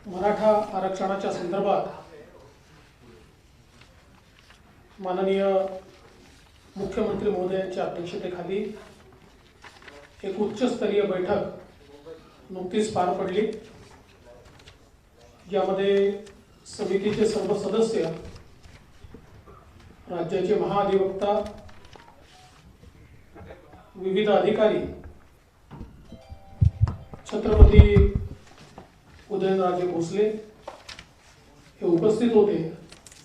मराठा आरक्षणाच्या संदर्भात माननीय मुख्यमंत्री महोदयांच्या अध्यक्षतेखाली एक उच्चस्तरीय बैठक नुकतीच पार पडली। यामध्ये समितीचे सर्व सदस्य, राज्याचे महाधिवक्ता, विविध अधिकारी, छत्रपती उदयनराजे भोसले हे उपस्थित होते।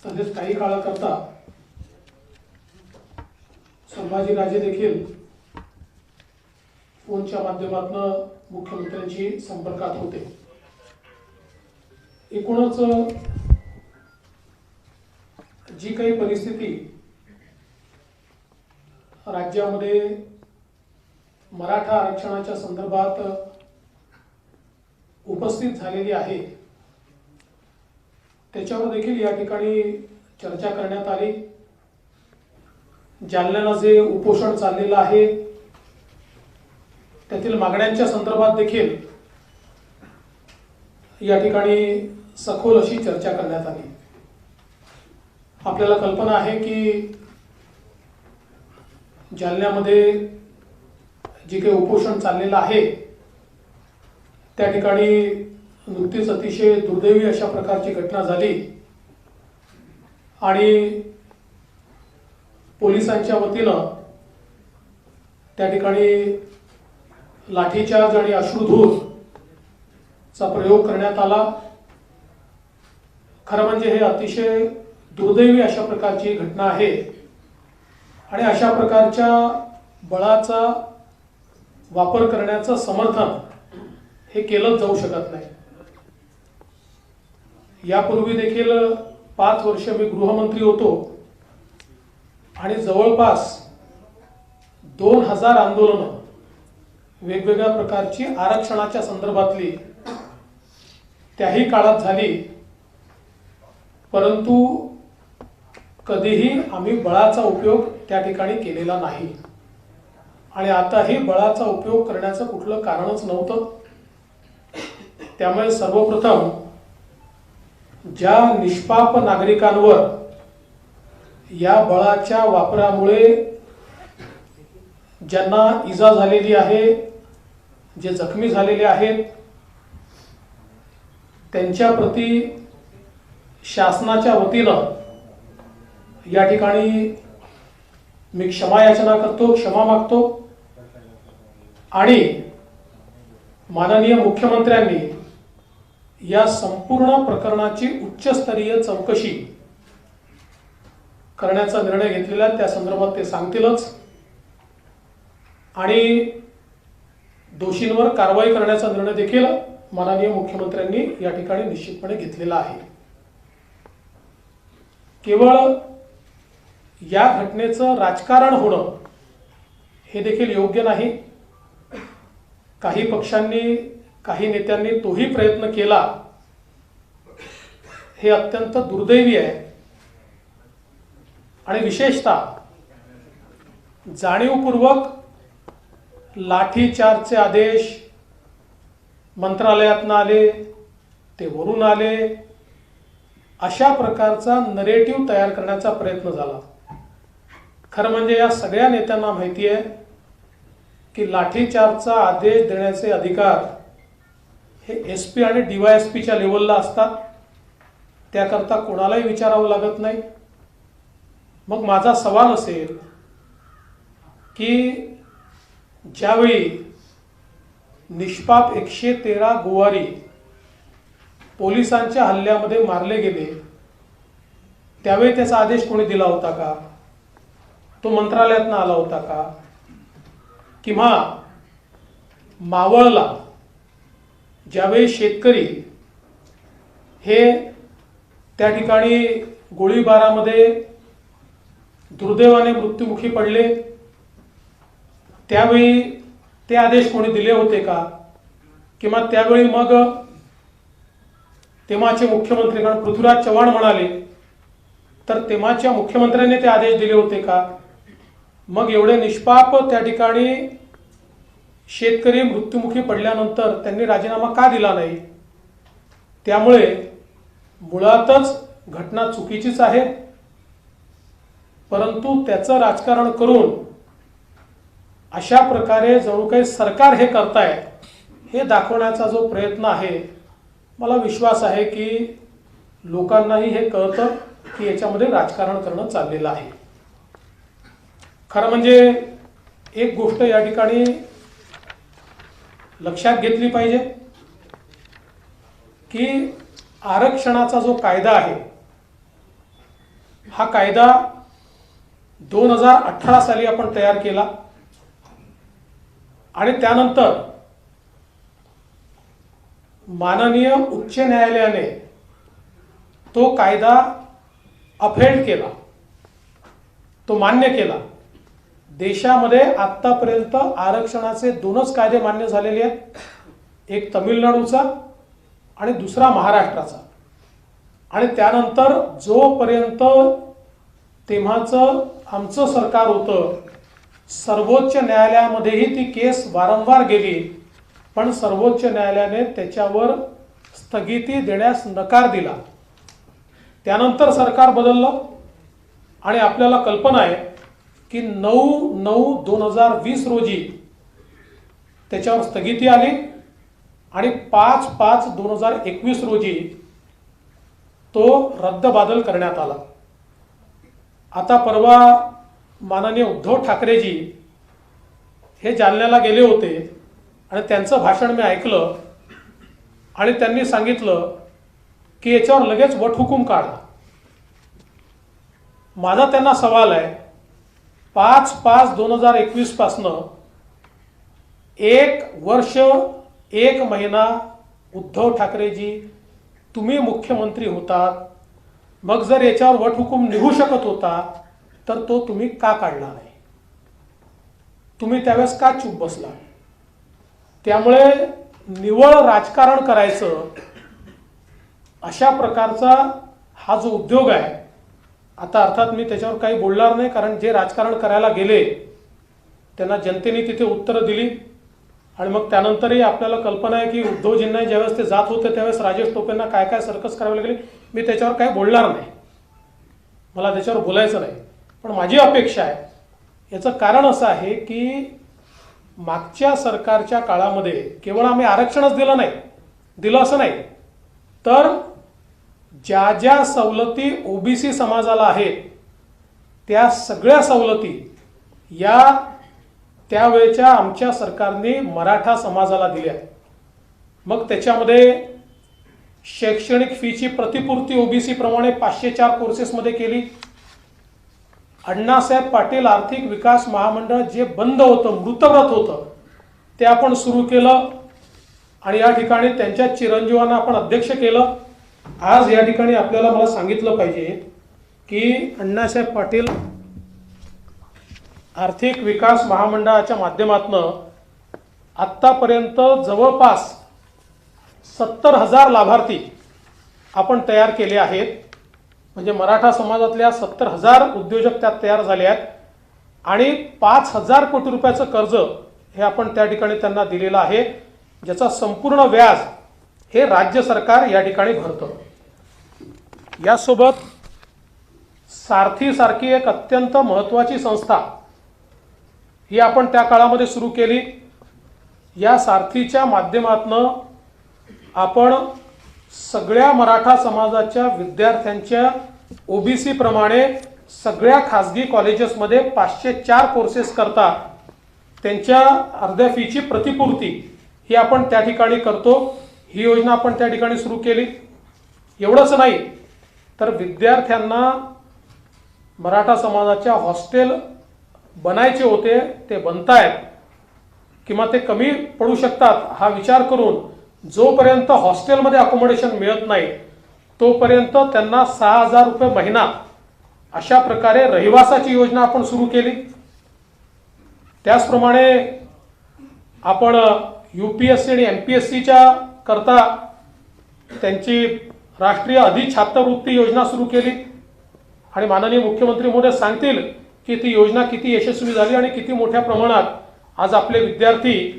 तसेच काही काळाकरता संभाजीराजे देखील फोनच्या माध्यमातून मुख्यमंत्र्यांशी संपर्कात होते। एकूणच जी काही परिस्थिती राज्यामध्ये मराठा आरक्षणाच्या संदर्भात उपस्थित झालेली आहे त्याच्यावर देखील या ठिकाणी चर्चा करण्यात आली। जालन्याला जे उपोषण चाललेलं आहे त्यातील मागण्यांच्या संदर्भात देखील या ठिकाणी सखोल अशी चर्चा करण्यात आली। आपल्याला कल्पना आहे की जालन्यामध्ये जे काही उपोषण चाललेलं आहे त्या ठिकाणी नुकतीच अतिशय दुर्दैवी अशा प्रकारची घटना झाली आणि पोलिसांच्या वतीनं त्या ठिकाणी लाठीचार्ज आणि अश्रुधूर चा प्रयोग करण्यात आला। खरं म्हणजे हे अतिशय दुर्दैवी अशा प्रकारची घटना आहे आणि अशा प्रकारच्या बळाचा वापर करण्याचं समर्थन हे केलं जाऊ शकत नाही। यापूर्वी देखील 5 वर्ष मी गृहमंत्री होतो आणि जवळपास 2000 आंदोलनं वेगवेगळ्या प्रकारची आरक्षणाच्या संदर्भातली त्याही काळात झाली, परंतु कधीही आम्ही बळाचा उपयोग त्या ठिकाणी केलेला नाही आणि आताही बळाचा उपयोग करण्याचं कुठलं कारणच नव्हतं। त्यामुळे सर्वप्रथम ज्या निष्पाप नागरिकांवर या बळाच्या वापरामुळे ज्यांना इजा झालेली आहे, जे जखमी झालेले आहेत, त्यांच्या प्रती शासनाच्या वतीनं या ठिकाणी मी क्षमा याचना करतो, क्षमा मागतो आणि माननीय मुख्यमंत्र्यांनी या संपूर्ण प्रकरणाची उच्चस्तरीय चौकशी करण्याचा निर्णय घेतलेला त्या संदर्भात ते सांगतीलच आणि दोषींवर कारवाई करण्याचा निर्णय देखील माननीय मुख्यमंत्र्यांनी या ठिकाणी निश्चितपणे घेतलेला आहे। केवळ या घटनेचं राजकारण होणं हे देखील योग्य नाही। काही पक्षांनी, काही नेत्यांनी तोही प्रयत्न केला, हे अत्यंत दुर्दैवी आहे आणि विशेषतः जाणीवपूर्वक लाठीचार्जचे आदेश मंत्रालयातून आले, ते वरून आले, अशा प्रकारचा नरेटिव्ह तयार करण्याचा प्रयत्न झाला। खरं म्हणजे या सगळ्या नेत्यांना माहिती आहे की लाठीचार्जचा आदेश देण्याचे अधिकार हे एसपी आणि डीवायएसपीच्या लेवलला असतात, त्याकरता कोणालाही विचारावं लागत नाही। मग माझा सवाल असेल की ज्यावेळी निष्पाप 113 गोवारी पोलिसांच्या हल्ल्यामध्ये मारले गेले त्यावेळी त्याचा आदेश कोणी दिला होता का? तो मंत्रालयातून आला होता का? किंवा मावळला ज्यावेळी शेतकरी हे त्या ठिकाणी गोळीबारामध्ये दुर्दैवाने मृत्युमुखी पडले त्यावेळी ते आदेश कोणी दिले होते का? किंवा त्यावेळी मग तेव्हाचे मुख्यमंत्री पृथ्वीराज चव्हाण म्हणाले तर तेव्हाच्या मुख्यमंत्र्यांनी ते आदेश दिले होते का? मग एवढे निष्पाप त्या ठिकाणी शेतकरी मृत्युमुखी पडल्यानंतर त्यांनी राजीनामा का दिला नाही? त्यामुळे मुळातच घटना चुकीचीच आहे, परंतु त्याचं राजकारण करून अशा प्रकारे जणू काही सरकार हे करताय हे दाखवण्याचा जो प्रयत्न आहे, मला विश्वास आहे की लोकांनाही हे कळतं की याच्यामध्ये राजकारण करणं चाललेलं आहे. खरं म्हणजे एक गोष्ट या ठिकाणी लक्षात घेतली पाहिजे की आरक्षणाचा जो कायदा आहे, हा कायदा 2018 साली आपण तयार केला आणि त्यानंतर माननीय उच्च न्यायालयाने तो कायदा अफेल्ड केला, तो मान्य केला. देशामध्ये आतापर्यंत आरक्षणाचे 2च कायदे मान्य झालेले आहेत, एक तमिळनाडूचा आणि दुसरा महाराष्ट्राचा. आणि त्यानंतर जोपर्यंत तेव्हाचं आमचं सरकार होतं, सर्वोच्च न्यायालयामध्येही ती केस वारंवार गेली, पण सर्वोच्च न्यायालयाने त्याच्यावर स्थगिती देण्यास नकार दिला. त्यानंतर सरकार बदललं आणि आपल्याला कल्पना आहे की 9/9/2020 रोजी त्याच्यावर स्थगिती आली आणि 5/5/2021 रोजी तो रद्दबादल करण्यात आला. आता परवा माननीय उद्धव ठाकरेजी हे जालन्याला गेले होते आणि त्यांचं भाषण मी ऐकलं आणि त्यांनी सांगितलं की याच्यावर लगेच वटहुकूम काढा. माझा त्यांना सवाल आहे, 5/5/2021 पासनं 1 वर्ष 1 महिना उद्धव ठाकरेजी तुम्ही मुख्यमंत्री होतात, मग जर याच्यावर वटहुकूम निघू शकत होता तर तो तुम्ही का काढला नाही? तुम्ही त्यावेळेस का चूप बसला? त्यामुळे निव्वळ राजकारण करायचं अशा प्रकारचा हा जो उद्योग आहे, आता अर्थात मी त्याच्यावर काही बोलणार नाही, कारण जे राजकारण करायला गेले त्यांना जनतेने तिथे उत्तरं दिली आणि मग त्यानंतरही आपल्याला कल्पना आहे की उद्धवजींना ज्यावेळेस ते जात होते त्यावेळेस राजेश टोपेंना काय काय सर्कस करावी लागली. मी त्याच्यावर काही बोलणार नाही, मला त्याच्यावर बोलायचं नाही. पण माझी अपेक्षा आहे, याचं कारण असं आहे की मागच्या सरकारच्या काळामध्ये केवळ आम्ही आरक्षणच दिलं असं नाही, तर ज्या ज्या सवलती ओबीसी समाजाला आहेत त्या सगळ्या सवलती या त्यावेळेच्या आमच्या सरकारने मराठा समाजाला दिल्या. मग त्याच्यामध्ये शैक्षणिक फीची प्रतिपूर्ती ओबीसी प्रमाणे 504 कोर्सेसमध्ये केली. अण्णासाहेब पाटील आर्थिक विकास महामंडळ जे बंद होतं, मृतव्रत होतं, ते आपण सुरू केलं आणि या ठिकाणी त्यांच्या चिरंजीवांना आपण अध्यक्ष केलं. आज या ठिकाणी आपल्याला मला सांगितलं पाहिजे की अण्णासाहेब पाटील आर्थिक विकास महामंडळाच्या माध्यमातून आत्तापर्यंत जवळपास 70,000 लाभार्थी आपण तयार केले आहेत. म्हणजे मराठा समाजातल्या 70,000 उद्योजक त्यात तयार झाले आहेत आणि 5,000 कोटी रुपयाचं कर्ज हे आपण त्या ठिकाणी त्यांना दिलेलं आहे, ज्याचा संपूर्ण व्याज हे राज्य सरकार या ठिकाणी भरतं. यासोबत सारथी सारखी एक अत्यंत महत्त्वाची संस्था ही आपण त्या काळामध्ये सुरू केली. या सारथीच्या माध्यमातून आपण सगळ्या मराठा समाजाच्या विद्यार्थ्यांच्या ओबीसी प्रमाणे सगळ्या खाजगी कॉलेजेसमध्ये 504 कोर्सेस करता त्यांच्या अर्ध्या फीची प्रतिपूर्ती ही आपण त्या ठिकाणी करतो. ही योजना आपण त्या ठिकाणी सुरू केली. एवढंच नाही तर विद्यार्थ्यांना मराठा समाजाच्या हॉस्टेल बनायचे होते, ते बनतायत किंवा ते कमी पडू शकतात हा विचार करून जोपर्यंत हॉस्टेलमध्ये अकोमोडेशन मिळत नाही तोपर्यंत त्यांना 6,000 रुपये महिना अशा प्रकारे रहिवासाची योजना आपण सुरू केली. त्याचप्रमाणे आपण UPSC आणि MPSCच्या करता त्यांची राष्ट्रीय अधिछात्रवृत्ती योजना सुरू केली आणि माननीय मुख्यमंत्री महोदय सांगतील की ती योजना किती यशस्वी झाली आणि किती मोठ्या प्रमाणात आज आपले विद्यार्थी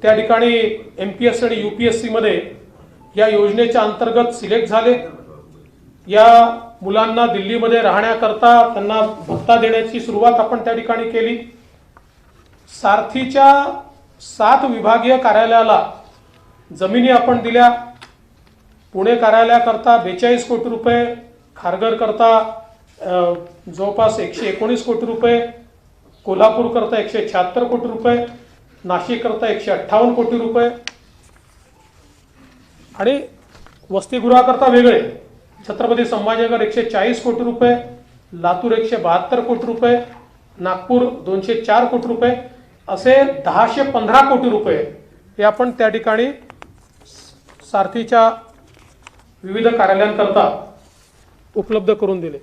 त्या ठिकाणी MPSC आणि UPSC मध्ये या योजनेच्या अंतर्गत सिलेक्ट झाले, या मुलांना दिल्लीमध्ये राहण्याकरता त्यांना भत्ता देण्याची सुरुवात आपण त्या ठिकाणी केली. सारथीच्या 7 विभागीय कार्यालयाला जमिनी आपण दिल्या. पुणे कार्यालयाकरता 42 कोटी रुपये, खारघर करता जवळपास 119 कोटी रुपये, कोल्हापूर करता 176 कोटी रुपये, नाशिक करता 158 कोटी रुपये आणि वसतिगृहाकरता वेगळे छत्रपती संभाजीनगर 140 कोटी रुपये, लातूर 172 कोटी रुपये, नागपूर 204 कोटी रुपये, असे 1015 कोटी रुपये हे आपण त्या ठिकाणी सारथीच्या विविध कार्यालयांकरता उपलब्ध करून दिले.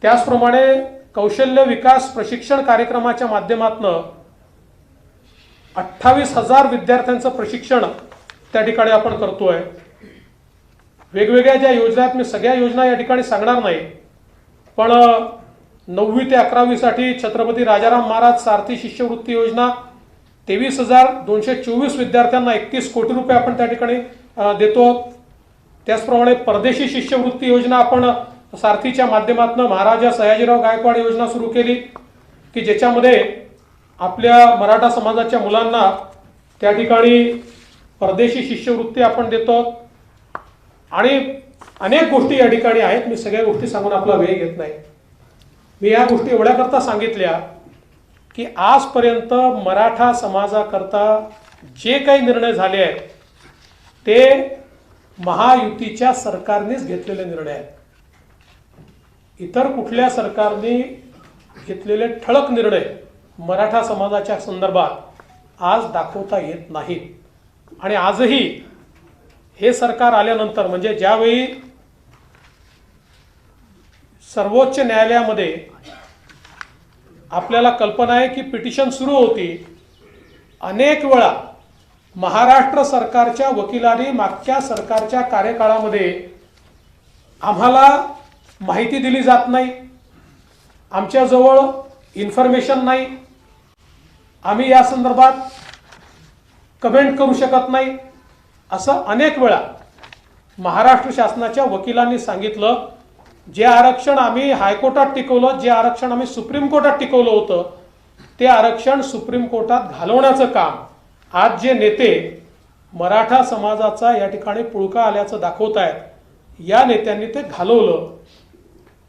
त्याचप्रमाणे कौशल्य विकास प्रशिक्षण कार्यक्रमाच्या माध्यमातून 28,000 विद्यार्थ्यांचं प्रशिक्षण त्या ठिकाणी आपण करतोय. वेगवेगळ्या ज्या योजना आहेत, मी सगळ्या योजना या ठिकाणी सांगणार नाही, पण 9वी ते 11वी साठी छत्रपती राजाराम महाराज सारथी शिष्यवृत्ती योजना 23,224 विद्यार्थ्यांना 31 कोटी रुपये आपण त्या ठिकाणी देतो. त्याचप्रमाणे परदेशी शिष्यवृत्ती योजना आपण सारथीच्या माध्यमातून महाराजा सयाजीराव गायकवाड योजना सुरू केली, की ज्याच्यामध्ये आपल्या मराठा समाजाच्या मुलांना त्या ठिकाणी परदेशी शिष्यवृत्ती आपण देतो. आणि अनेक गोष्टी या ठिकाणी आहेत, मी सगळ्या गोष्टी सांगून आपला वेळ घेत नाही. मी या गोष्टी एवढ्याकरता सांगितल्या की आजपर्यंत मराठा समाजाकरता जे काही निर्णय झाले आहेत ते महायुतीच्या सरकारनेच घेतलेले निर्णय आहेत. इतर कुठल्या सरकारने घेतलेले ठळक निर्णय मराठा समाजाच्या संदर्भात आज दाखवता येत नाहीत. आणि आजही हे सरकार आल्यानंतर, म्हणजे ज्यावेळी सर्वोच्च न्यायालयामध्ये आपल्याला कल्पना आहे की पिटिशन सुरू होती, अनेक वेळा महाराष्ट्र सरकारच्या वकिलांनी मागच्या सरकारच्या कार्यकाळामध्ये आम्हाला माहिती दिली जात नाही, आमच्याजवळ इन्फॉर्मेशन नाही, आम्ही या संदर्भात कमेंट करू शकत नाही, असं अनेक वेळा महाराष्ट्र शासनाच्या वकिलांनी सांगितलं. जे आरक्षण आम्ही हायकोर्टात टिकवलं, जे आरक्षण आम्ही सुप्रीम कोर्टात टिकवलं होतं, ते आरक्षण सुप्रीम कोर्टात घालवण्याचं काम आज जे नेते मराठा समाजाचा या ठिकाणी पुळका आल्याचं दाखवत आहेत, या नेत्यांनी ते घालवलं.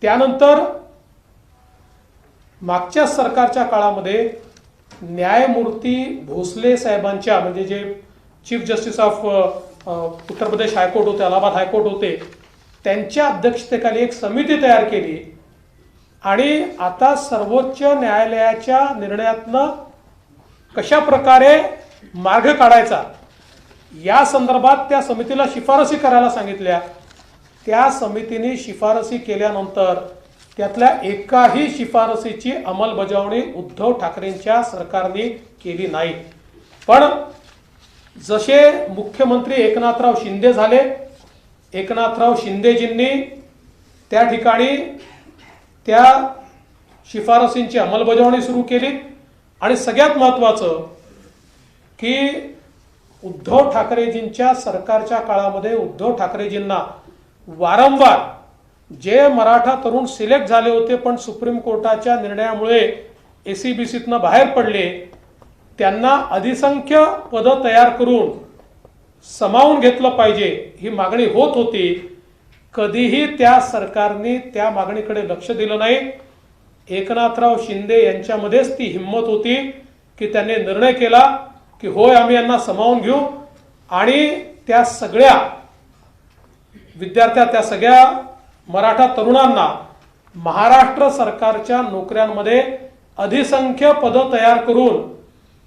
त्यानंतर मागच्या सरकारच्या काळामध्ये न्यायमूर्ती भोसले साहेबांच्या, म्हणजे जे chief justice of Uttar Pradesh high court होते, अलाहाबाद हायकोर्ट होते, त्यांच्या अध्यक्षतेखाली एक समिती तयार केली आणि आता सर्वोच्च न्यायालयाच्या निर्णयातनं कशा प्रकारे मार्ग काढायचा या संदर्भात त्या समितीला शिफारसी करायला सांगितल्या. त्या समितीने शिफारसी केल्यानंतर त्यातल्या एकाही शिफारसीची अंमलबजावणी उद्धव ठाकरेंच्या सरकारने केली नाही. पण जसे मुख्यमंत्री एकनाथराव शिंदे झाले, एकनाथराव शिंदेजींनी त्या ठिकाणी त्या शिफारसींची अंमलबजावणी सुरू केली. आणि सगळ्यात महत्त्वाचं की उद्धव ठाकरेजींच्या सरकारच्या काळामध्ये उद्धव ठाकरेजींना वारंवार जे मराठा तरुण सिलेक्ट झाले होते पण सुप्रीम कोर्टाच्या निर्णयामुळे एसीबीसीतनं बाहेर पडले, त्यांना अधिसंख्य पदं तयार करून समावून घेतलं पाहिजे ही मागणी होत होती. कधीही त्या सरकारने त्या मागणीकडे लक्ष दिलं नाही. एकनाथराव शिंदे यांच्यामध्येच ती हिंमत होती की त्यांनी निर्णय केला की होय आम्ही यांना समावून घेऊ आणि त्या सगळ्या विद्यार्थ्या, त्या सगळ्या मराठा तरुणांना महाराष्ट्र सरकारच्या नोकऱ्यांमध्ये अधिसंख्य पदं तयार करून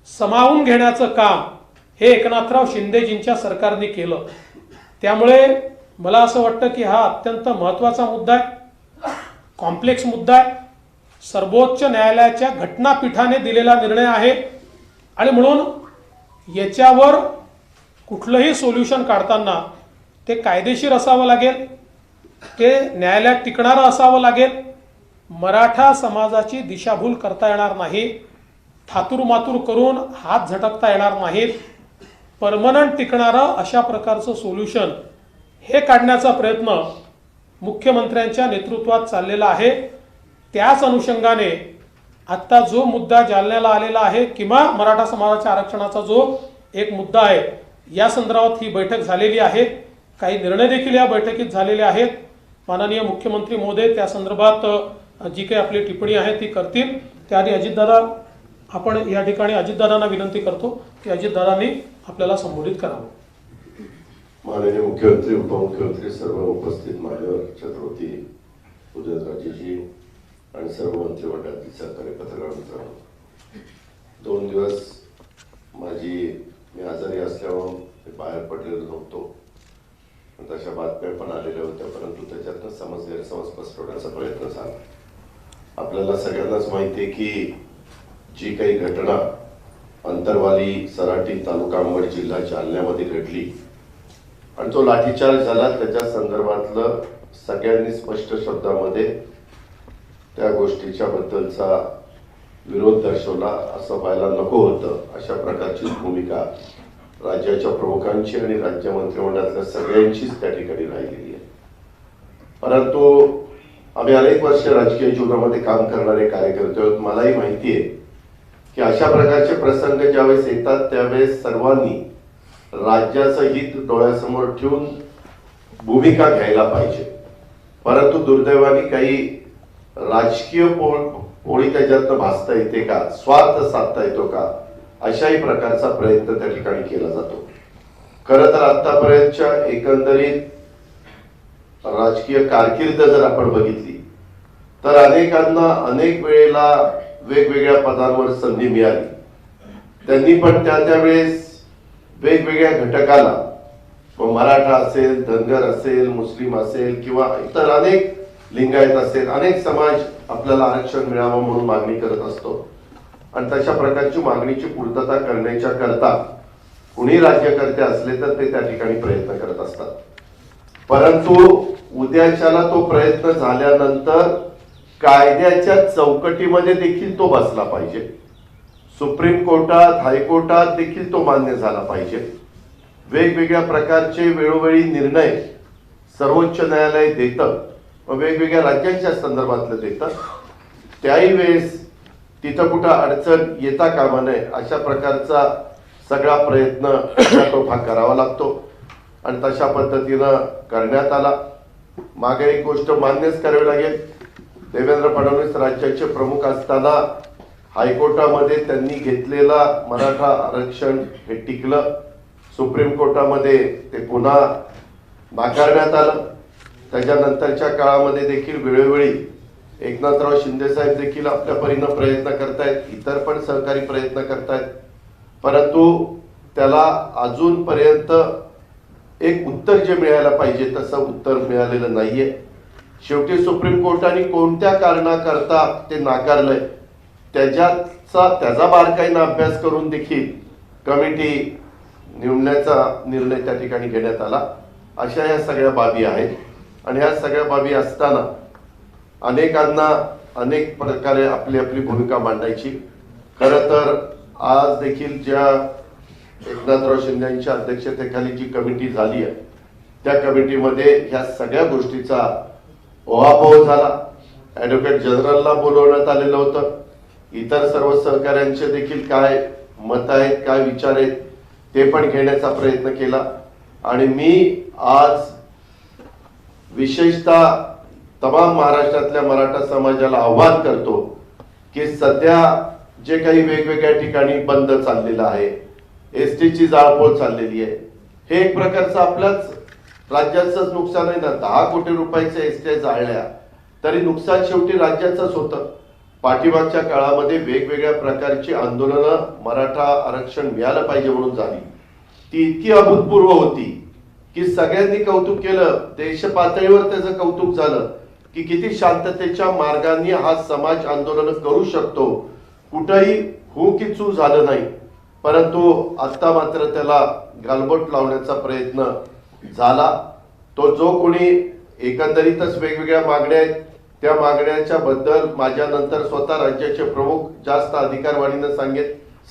समावून घेण्याचं काम हे एकनाथराव शिंदेजींच्या सरकारने केलं. त्यामुळे मला असं वाटतं की हा अत्यंत महत्त्वाचा मुद्दा आहे, कॉम्प्लेक्स मुद्दा आहे, सर्वोच्च न्यायालयाच्या घटनापीठाने दिलेला निर्णय आहे आणि म्हणून याच्यावर कुठलंही सोल्युशन काढताना ते कायदेशीर असावं लागेल, ते न्यायालयात टिकणारं असावं लागेल. मराठा समाजाची दिशाभूल करता येणार नाही, थातूर मातूर करून हात झटकता येणार नाहीत. परमनंट टिकणारं अशा प्रकारचं सोल्युशन हे काढण्याचा प्रयत्न मुख्यमंत्र्यांच्या नेतृत्वात चाललेला आहे। त्याच अनुषंगाने आत्ता जो मुद्दा जालन्याला आलेला आहे किंवा मराठा समाजाच्या आरक्षणाचा जो एक मुद्दा आहे, या संदर्भात ही बैठक झालेली आहे। काही निर्णय देखील या बैठकीत झालेले आहेत। माननीय मुख्यमंत्री महोदय त्या संदर्भात जी काही आपली टिप्पणी आहे ती करतील। त्याआधी अजितदादा, आपण या ठिकाणी अजितदादांना विनंती करतो की अजितदादांनी आपल्याला संबोधित करावं। माननीय मुख्यमंत्री, उपमुख्यमंत्री, सर्व उपस्थित मान्यवर, छत्रपती उदयनराजेजी आणि सर्व मंत्रिमंडळातील सहकारी पत्रकार मित्रांनो, 2 दिवस मी आजारी असल्यामुळे बाहेर पडलेलो नव्हतो। तशा बातम्या पण आलेल्या होत्या, परंतु त्याच्यातनं गैरसमज पसरवण्याचा प्रयत्न झाला। आपल्याला सगळ्यांनाच माहिती आहे की जी काही घटना अंतरवाली सराटी तालुका अंबड जिल्हा जालन्यामध्ये घडली आणि जो लाठीचार्ज झाला, त्याच्या संदर्भातलं सगळ्यांनी स्पष्ट शब्दामध्ये त्या गोष्टीच्या बद्दलचा विरोध दर्शवला। असं व्हायला नको होतं, अशा प्रकारची भूमिका राज्याच्या प्रमुखांची आणि राज्य मंत्रिमंडळातल्या सगळ्यांचीच त्या ठिकाणी राहिलेली आहे। परंतु आम्ही अनेक वर्ष राजकीय जीवनामध्ये काम करणारे कार्यकर्ते आहोत। मलाही माहिती आहे की अशा प्रकारचे प्रसंग ज्यावेळेस येतात त्यावेळेस सर्वांनी राज्याचं हित डोळ्यासमोर ठेवून भूमिका घ्यायला पाहिजे। परंतु दुर्दैवाने काही राजकीय पोळी त्याच्यातनं भासता येते का, स्वार्थ साधता येतो का, अशाही प्रकारचा प्रयत्न त्या ठिकाणी केला जातो। खरं तर आतापर्यंतच्या एकंदरीत राजकीय कारकीर्द जर आपण बघितली तर अनेकांना अनेक वेळेला वेगवेगळ्या पदांवर संधी मिळाली। त्यांनी पण त्यावेळेस वेगवेगळ्या घटकाला, मराठा असेल, धनगर असेल, मुस्लिम असेल किंवा इतर अनेक लिंगायत असेल, अनेक समाज आपल्याला आरक्षण मिळावं म्हणून मागणी करत असतो आणि तशा प्रकारची मागणीची पूर्तता करण्याच्या करता कुणी राज्यकर्ते असले तर ते त्या ठिकाणी प्रयत्न करत असतात। परंतु उद्याच्याला तो प्रयत्न झाल्यानंतर कायद्याच्या चौकटीमध्ये देखील तो बसला पाहिजे। सुप्रीम कोर्टात, हायकोर्टात देखील तो मान्य झाला पाहिजे। वेगवेगळ्या प्रकारचे वेळोवेळी निर्णय सर्वोच्च न्यायालय देतं, वेगवेगळ्या राज्यांच्या संदर्भातलं देतं, त्याही वेळेस तिथं कुठं अडचण येता कामा नये अशा प्रकारचा सगळा प्रयत्न तो भाग करावा लागतो आणि तशा पद्धतीनं करण्यात आला। मागे एक गोष्ट मान्यच करावी लागेल, देवेंद्र फडणवीस राज्याचे प्रमुख असताना हायकोर्टामध्ये त्यांनी घेतलेला मराठा आरक्षण हे टिकलं। सुप्रीम कोर्टामध्ये ते पुन्हा नाकारण्यात आलं। त्याच्यानंतरच्या काळामध्ये देखील वेळोवेळी एकनाथराव शिंदे साहेब देखील आपल्या परीनं प्रयत्न करतायत, इतर पण सहकारी प्रयत्न करतायत, परंतु त्याला अजूनपर्यंत एक उत्तर जे मिळायला पाहिजे तसं उत्तर मिळालेलं नाहीये। शेवटी सुप्रीम कोर्टाने कोणत्या कारणाकरता ते नाकारलंय त्याचा बारकाईनं अभ्यास करून देखील कमिटी नेमण्याचा निर्णय त्या ठिकाणी घेण्यात आला। अशा या सगळ्या बाबी आहेत आणि ह्या सगळ्या बाबी असताना अनेकांना अनेक प्रकारे आपली आपली भूमिका मांडायची। खरं तर आज देखील ज्या एकनाथराव शिंदे यांच्या अध्यक्षतेखाली जी कमिटी झाली आहे त्या कमिटीमध्ये ह्या सगळ्या गोष्टीचा ओहापोह झाला। ऍडव्होकेट जनरलला बोलवण्यात आलेलं होतं, इतर सर्व सहकाऱ्यांचे देखील काय मत आहेत, काय विचार आहेत ते पण घेण्याचा प्रयत्न केला आणि मी आज विशेषतः तमाम महाराष्ट्रातल्या मराठा समाजाला आव्हान करतो की सध्या जे काही वेगवेगळ्या ठिकाणी बंद चाललेला आहे, एसटीची जाळपोळ चाललेली आहे, हे एक प्रकारचं आपल्याच राज्याचंच नुकसान आहे ना। 10 कोटी रुपयाच्या एसट्या जाळल्या तरी नुकसान शेवटी राज्याचंच होतं। पाठीमागच्या काळामध्ये वेगवेगळ्या प्रकारची आंदोलनं मराठा आरक्षण मिळालं पाहिजे म्हणून झाली, ती इतकी अभूतपूर्व होती की सगळ्यांनी कौतुक केलं, देश पातळीवर त्याचं कौतुक झालं की किती शांततेच्या मार्गाने हा समाज आंदोलन करू शकतो, कुठेही हू की चू झालं नाही। परंतु आता मात्र त्याला गालबोट लावण्याचा प्रयत्न झाला। तो जो कोणी एकंदरीतच वेगवेगळ्या मागण्या आहेत त्या मागण्यांच्या बद्दल माझ्यानंतर स्वतः राज्याचे प्रमुख जास्त अधिकारवाणीनं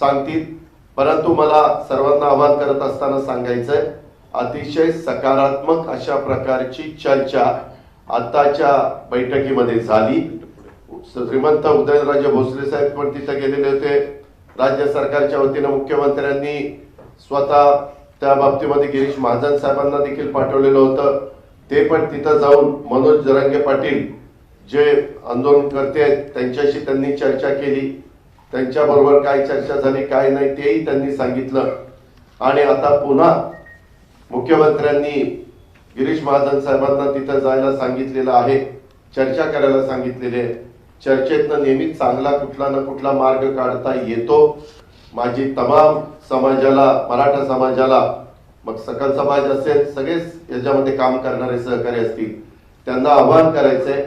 सांगतील परंतु मला सर्वांना आवाहन करत असताना सांगायचंय, अतिशय सकारात्मक अशा प्रकारची चर्चा आताच्या बैठकीमध्ये झाली. श्रीमंत उदयनराजे भोसले साहेब पण तिथे गेलेले होते. राज्य सरकारच्या वतीने मुख्यमंत्र्यांनी स्वतः त्या बाबतीमध्ये गिरीश महाजन साहेबांना देखील पाठवलेलं होतं. ते पण तिथं जाऊन मनोज जरांगे पाटील जे आंदोलनकर्ते आहेत त्यांच्याशी त्यांनी चर्चा केली. त्यांच्याबरोबर काय चर्चा झाली काय नाही तेही त्यांनी सांगितलं. आणि आता पुन्हा मुख्यमंत्र्यांनी गिरीश महाजन साहेबांना तिथं जायला सांगितलेलं आहे, चर्चा करायला सांगितलेली आहे. चर्चेतनं नेहमीच चांगला कुठला ना कुठला मार्ग काढता येतो. माझी तमाम समाजाला, मराठा समाजाला, मग सकल समाज असेल, सगळेच याच्यामध्ये काम करणारे सहकारी असतील, त्यांना आवाहन करायचंय,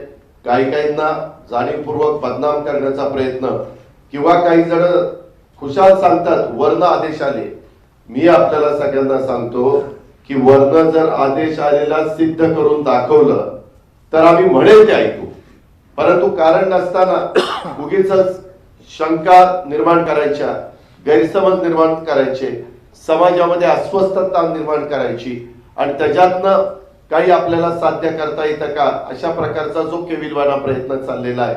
काहींना जाणीवपूर्वक बदनाम करण्याचा प्रयत्न किंवा काही जण खुशाल सांगतात वर्ण आदेश आले. मी आपल्याला सगळ्यांना सांगतो की वर्ण जर आदेश आलेला सिद्ध करून दाखवलं तर आम्ही म्हणेल ते ऐकू. परंतु कारण नसताना उगीच शंका निर्माण करायच्या, गैरसमज निर्माण करायचे, समाजामध्ये अस्वस्थता निर्माण करायची आणि त्याच्यातनं काही आपल्याला साध्य करता येतं का, अशा प्रकारचा जो केविलवाणा प्रयत्न चाललेला आहे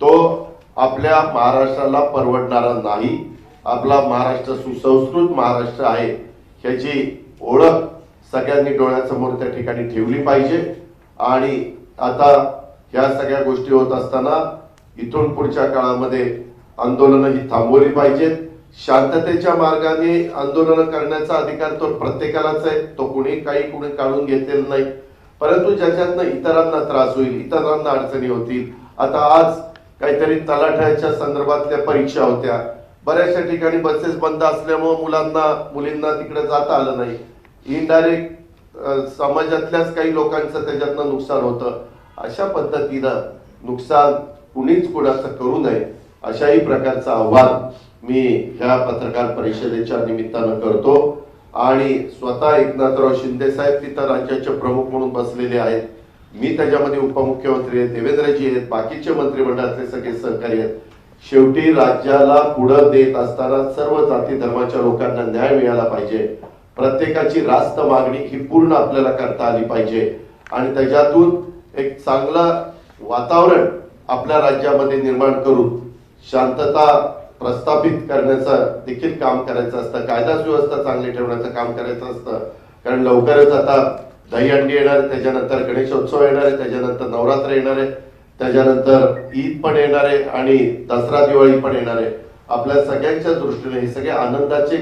तो आपल्या महाराष्ट्राला परवडणारा नाही. आपला महाराष्ट्र सुसंस्कृत महाराष्ट्र आहे ह्याची ओळख सगळ्यांनी डोळ्यासमोर त्या ठिकाणी ठेवली पाहिजे. आणि आता ह्या सगळ्या गोष्टी होत असताना इथून पुढच्या काळामध्ये आंदोलनं ही थांबवली पाहिजेत. शांततेच्या मार्गाने आंदोलन करण्याचा अधिकार तो प्रत्येकालाच आहे, तो कुणी काढून घेतलेला नाही. परंतु ज्याच्यातनं इतरांना त्रास होईल, इतरांना अडचणी होतील. आता आज काहीतरी तलाठ्याच्या संदर्भातल्या परीक्षा होत्या, बऱ्याचशा ठिकाणी बसेस बंद असल्यामुळे मुलींना तिकडे जाता आलं नाही. इनडायरेक्ट समाजातल्याच काही लोकांचं त्याच्यातनं नुकसान होतं. अशा पद्धतीनं नुकसान कुणीच कुणाचं करू नये अशाही प्रकारचं आव्हान मी ह्या पत्रकार परिषदेच्या निमित्तानं करतो. आणि स्वतः एकनाथराव शिंदे साहेब तिथं राज्याचे प्रमुख म्हणून बसलेले आहेत. मी त्याच्यामध्ये उपमुख्यमंत्री आहेत, देवेंद्रजी आहेत, बाकीचे मंत्रिमंडळातले सगळे सहकारी आहेत. शेवटी राज्याला पुढे देत असताना सर्व जाती धर्माच्या लोकांना न्याय मिळाला पाहिजे. प्रत्येकाची रास्त मागणी ही पूर्ण आपल्याला करता आली पाहिजे आणि त्याच्यातून एक चांगलं वातावरण आपल्या राज्यामध्ये निर्माण करून शांतता प्रस्थापित करण्याचं देखील काम करायचं असतं. कायदा सुव्यवस्था चांगली ठेवण्याचं काम करायचं असतं. कारण लवकरच आता दहीहंडी येणार, त्याच्यानंतर गणेशोत्सव येणार आहे, त्याच्यानंतर नवरात्र येणार आहे, त्याच्यानंतर ईद पण येणार आहे आणि दसरा दिवाळी पण येणार आहे. आपल्या सगळ्यांच्या दृष्टीने हे सगळे आनंदाचे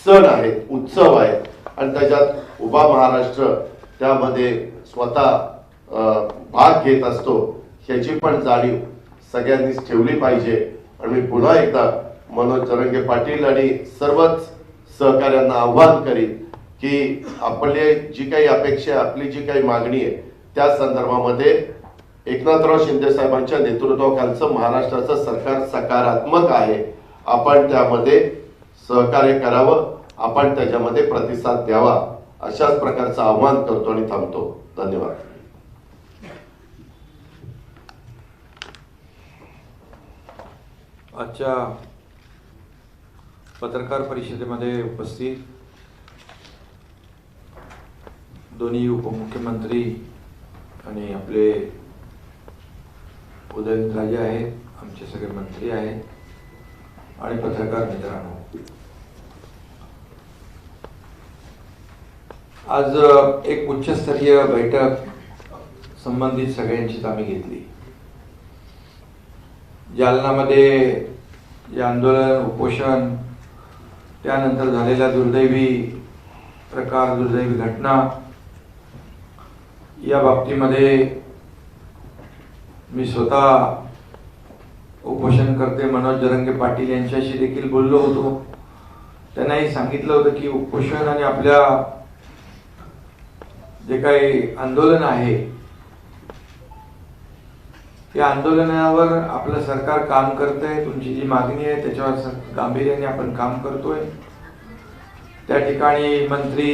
सण आहेत, उत्सव आहेत आणि त्याच्यात उभा महाराष्ट्र त्यामध्ये स्वतः भाग घेत असतो ह्याची पण जाणीव सगळ्यांनीच ठेवली पाहिजे. आणि मी पुन्हा एकदा मनोज जरांगे पाटील आणि सर्वच सहकार्यांना आव्हान करीन की आपले जी काही अपेक्षा, आपली जी काही मागणी आहे त्या संदर्भामध्ये एकनाथराव शिंदे साहेबांच्या नेतृत्वाखालचं महाराष्ट्राचं सरकार सकारात्मक आहे. आपण त्यामध्ये सहकार्य करावं, आपण त्याच्यामध्ये प्रतिसाद द्यावा, अशाच प्रकारचं आव्हान करतो आणि थांबतो. धन्यवाद. आजच्या पत्रकार परिषदेमध्ये उपस्थित दोन्ही उपमुख्यमंत्री आणि आपले उदयनराजे आहेत, आमचे सगळे मंत्री आहेत आणि पत्रकार मित्रांनो, आज एक उच्चस्तरीय बैठक संबंधित सगळ्यांचीच आम्ही घेतली. जालनामध्ये जे आंदोलन, उपोषण, त्यानंतर झालेल्या दुर्दैवी प्रकार, दुर्दैवी घटना, या बाबतीमध्ये मी स्वतः उपोषणकर्ते मनोज जरांगे पाटील यांच्याशी देखील बोललो होतो. त्यांनाही सांगितलं होतं की उपोषण आणि आपल्या जे काही आंदोलन आहे त्या आंदोलनावर आपलं सरकार काम करतंय. तुमची जी मागणी आहे त्याच्यावर गांभीर्याने आपण काम करतोय. त्या ठिकाणी मंत्री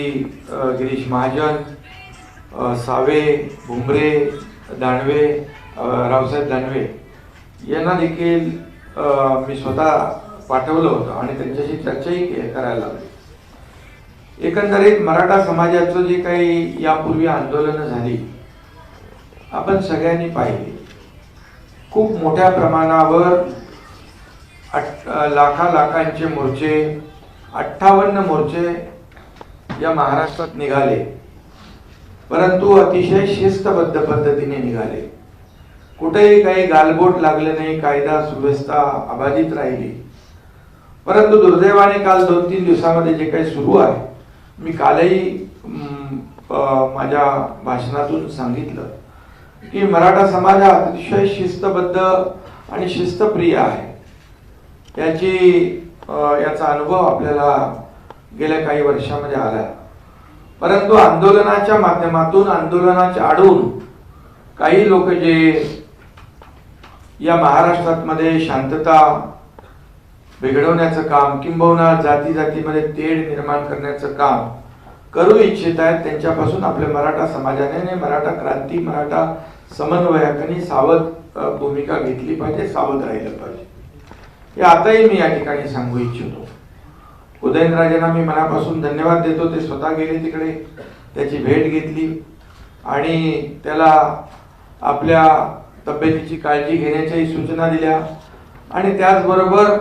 गिरीश महाजन, सावे, भुमरे, दानवे, रावसाहेब दानवे यांना देखील मी स्वतः पाठवलं होतं आणि त्यांच्याशी चर्चाही करायला लागली। एकंदरीत मराठा समाजाचं जे काही यापूर्वी आंदोलनं झाली आपण सगळ्यांनी पाहिली। खूप मोठ्या प्रमाणावर लाखांचे मोर्चे 58 मोर्चे या महाराष्ट्रात निघाले, परंतु अतिशय शिस्तबद्ध पद्धतीने निघाले। कुठेही काही गालबोट लागले नाही, कायदा सुव्यवस्था अबाधित राहिली। परंतु दुर्दैवाने काल 2-3 दिवसामध्ये जे काही सुरू आहे, मी कालही माझ्या भाषणातून सांगितलं की मराठा समाज हा अतिशय शिस्तबद्ध आणि शिस्तप्रिय आहे। याचा अनुभव आपल्याला गेल्या काही वर्षामध्ये आला। परंतु आंदोलनाच्या माध्यमातून, आंदोलनाच्या आडून काही लोक जे या महाराष्ट्रामध्ये शांतता बिघडवण्याचं काम किंबहुना जातीमध्ये तेढ निर्माण करण्याचं काम करू इच्छित आहेत, त्यांच्यापासून आपल्या मराठा समाजाने, मराठा क्रांती, मराठा समन्वयकांनी सावध भूमिका घेतली पाहिजे, सावध राहिलं पाहिजे। हे आताही मी या ठिकाणी सांगू इच्छितो। उदयनराजेंना मी मनापासून धन्यवाद देतो, ते स्वतः गेले तिकडे, त्याची भेट घेतली आणि त्याला आपल्या तब्येतीची काळजी घेण्याच्याही सूचना दिल्या आणि त्याचबरोबर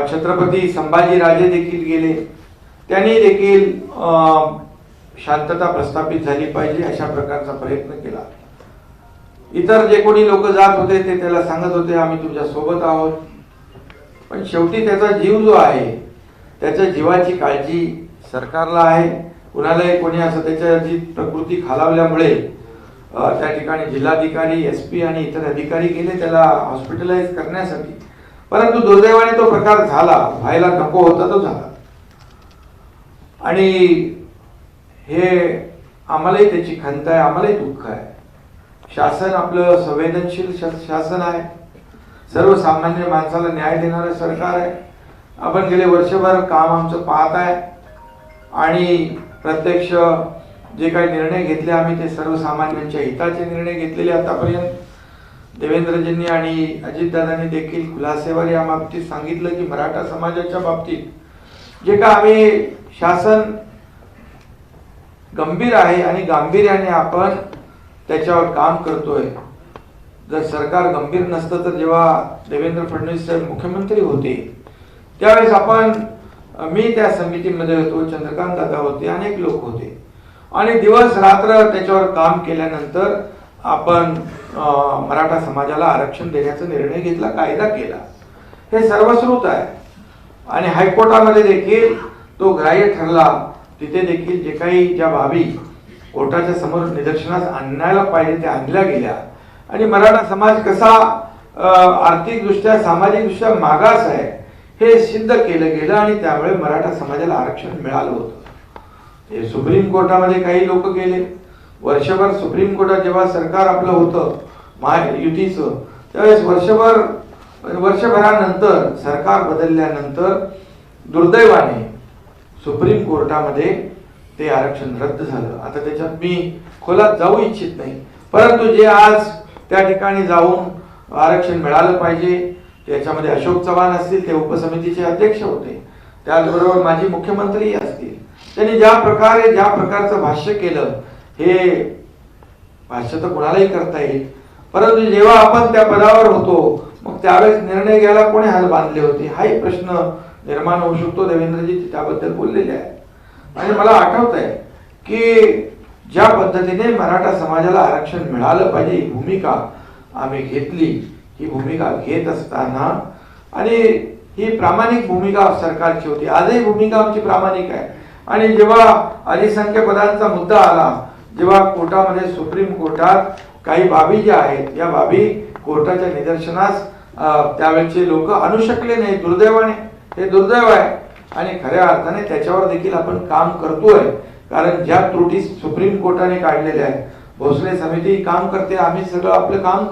छत्रपती संभाजीराजे देखील गेले, त्यांनी देखील शांतता प्रस्थापित झाली पाहिजे अशा प्रकारचा प्रयत्न केला। इतर जे कोणी लोक जात होते ते त्याला सांगत होते आम्ही तुमच्या सोबत आहोत, पण शेवटी त्याचा जीव जो आहे, त्याच्या जीवाची काळजी सरकारला आहे। कुणालाही कोणी असं त्याच्या जी प्रकृती खालावल्यामुळे त्या ठिकाणी जिल्हाधिकारी, SP आणि इतर अधिकारी गेले त्याला हॉस्पिटलाइज करण्यासाठी, परंतु दुर्दैवाने तो प्रकार झाला, व्हायला नको होता तो झाला आणि हे आम्हालाही त्याची खंत आहे, आम्हालाही दुःख आहे। शासन आपलं संवेदनशील शासन आहे, सर्वसामान्य माणसाला न्याय देणारं सरकार आहे। आपण गेले वर्षभर काम आमचं पाहत आहे आणि प्रत्यक्ष जे काही निर्णय घेतले आम्ही ते सर्वसामान्यांच्या हिताचे निर्णय घेतलेले आतापर्यंत। देवेंद्रजींनी आणि अजितदादांनी देखील खुलासेवर या बाबतीत सांगितलं की मराठा समाजाच्या बाबतीत जे का आम्ही शासन गंभीर आहे आणि गांभीर्याने आपण त्याच्यावर काम करतोय। जर सरकार गंभीर नसतं तर जेव्हा देवेंद्र फडणवीस साहेब मुख्यमंत्री होते त्यावेळेस मी त्या समितीमध्ये होतो, चंद्रकांत दादा होते, अनेक लोक होते आणि दिवस रात्र त्याच्यावर काम केल्यानंतर आपण मराठा समाजाला आरक्षण देण्याचा निर्णय घेतला, कायदा केला। हे सर्वश्रुत आहे आणि हायकोर्टामध्ये देखील तो ग्राह्य ठरला। तिथे देखील जे काही ज्या बाबी कोर्टाच्या समोर निदर्शनास आणायला पाहिजे त्या आणल्या गेल्या आणि मराठा समाज कसा आर्थिकदृष्ट्या, सामाजिकदृष्ट्या मागास आहे हे सिद्ध केलं गेलं आणि त्यामुळे मराठा समाजाला आरक्षण मिळालं होतं। हे सुप्रीम कोर्टामध्ये काही लोक गेले, वर्षभर सुप्रीम कोर्टात जेव्हा सरकार आपलं होतं महायुतीचं त्यावेळेस वर्षभरानंतर सरकार बदलल्यानंतर दुर्दैवाने सुप्रीम कोर्टामध्ये ते आरक्षण रद्द झालं। आता त्याच्यात मी खोलात जाऊ इच्छित नाही, परंतु जे आज त्या ठिकाणी जाऊन आरक्षण मिळालं पाहिजे त्याच्यामध्ये अशोक चव्हाण असतील, ते उपसमितीचे अध्यक्ष होते, त्याचबरोबर माजी मुख्यमंत्री असतील, त्यांनी ज्या प्रकारचं भाष्य केलं हे भाष्य तर कुणालाही करता येईल, परंतु जेव्हा आपण त्या पदावर होतो मग त्यावेळेस निर्णय घ्यायला कोणी हात बांधले होते हाही प्रश्न निर्माण होऊ शकतो। देवेंद्रजी त्याबद्दल बोललेले आहे आणि मला आठवत आहे की ज्या पद्धतीने मराठा समाजाला आरक्षण मिळालं पाहिजे ही भूमिका आम्ही घेतली, ही भूमिका घेत असताना आणि ही प्रामाणिक भूमिका सरकारची होती, आजही भूमिका आमची प्रामाणिक आहे। आणि जेव्हा अल्पसंख्याक पदांचा मुद्दा आला, जेव्हा कोर्टामध्ये सुप्रीम कोर्टात काही बाबी ज्या आहेत या बाबी कोर्टाच्या निदर्शनास त्यावेळेचे लोक आणू शकले नाही, दुर्दैवाने हे दुर्दैव आहे आणि खऱ्या अर्थाने त्याच्यावर देखील आपण काम करतोय, कारण ज्या त्रुटी सुप्रीम कोर्टाने काढलेल्या आहेत, भोसले समिती काम करते, आम्ही सगळं आपलं काम,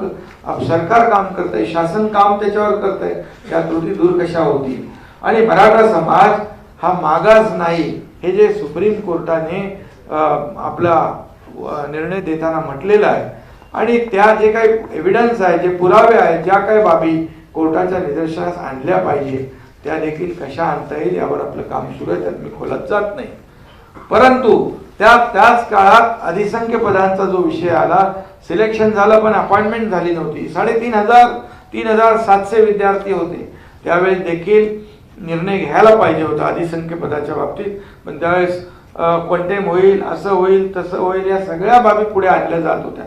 सरकार काम करतंय, शासन काम त्याच्यावर करतंय, त्या त्रुटी दूर कशा होतील आणि मराठा समाज हा मागास नाही हे जे सुप्रीम कोर्टाने आपला निर्णय देताना म्हटलेला आहे आणि त्या जे काही एव्हिडन्स आहे, जे पुरावे आहेत, ज्या काही बाबी कोर्टाच्या निदर्शनास आणल्या पाहिजे, त्या देखील कशा आणता येईल यावर आपलं काम सुरू आहे, त्यात मी खोलात जात नाही. परंतु त्याच काळात अधिसंख्य पदांचा जो विषय आला, सिलेक्शन झालं पण अपॉइंटमेंट झाली नव्हती. 3,700 विद्यार्थी होते. त्यावेळेस देखील निर्णय घ्यायला पाहिजे होता अधिसंख्य पदाच्या बाबतीत, पण त्यावेळेस क्वंटेम होईल, असं होईल, तसं होईल, या सगळ्या बाबी पुढे आणल्या जात होत्या.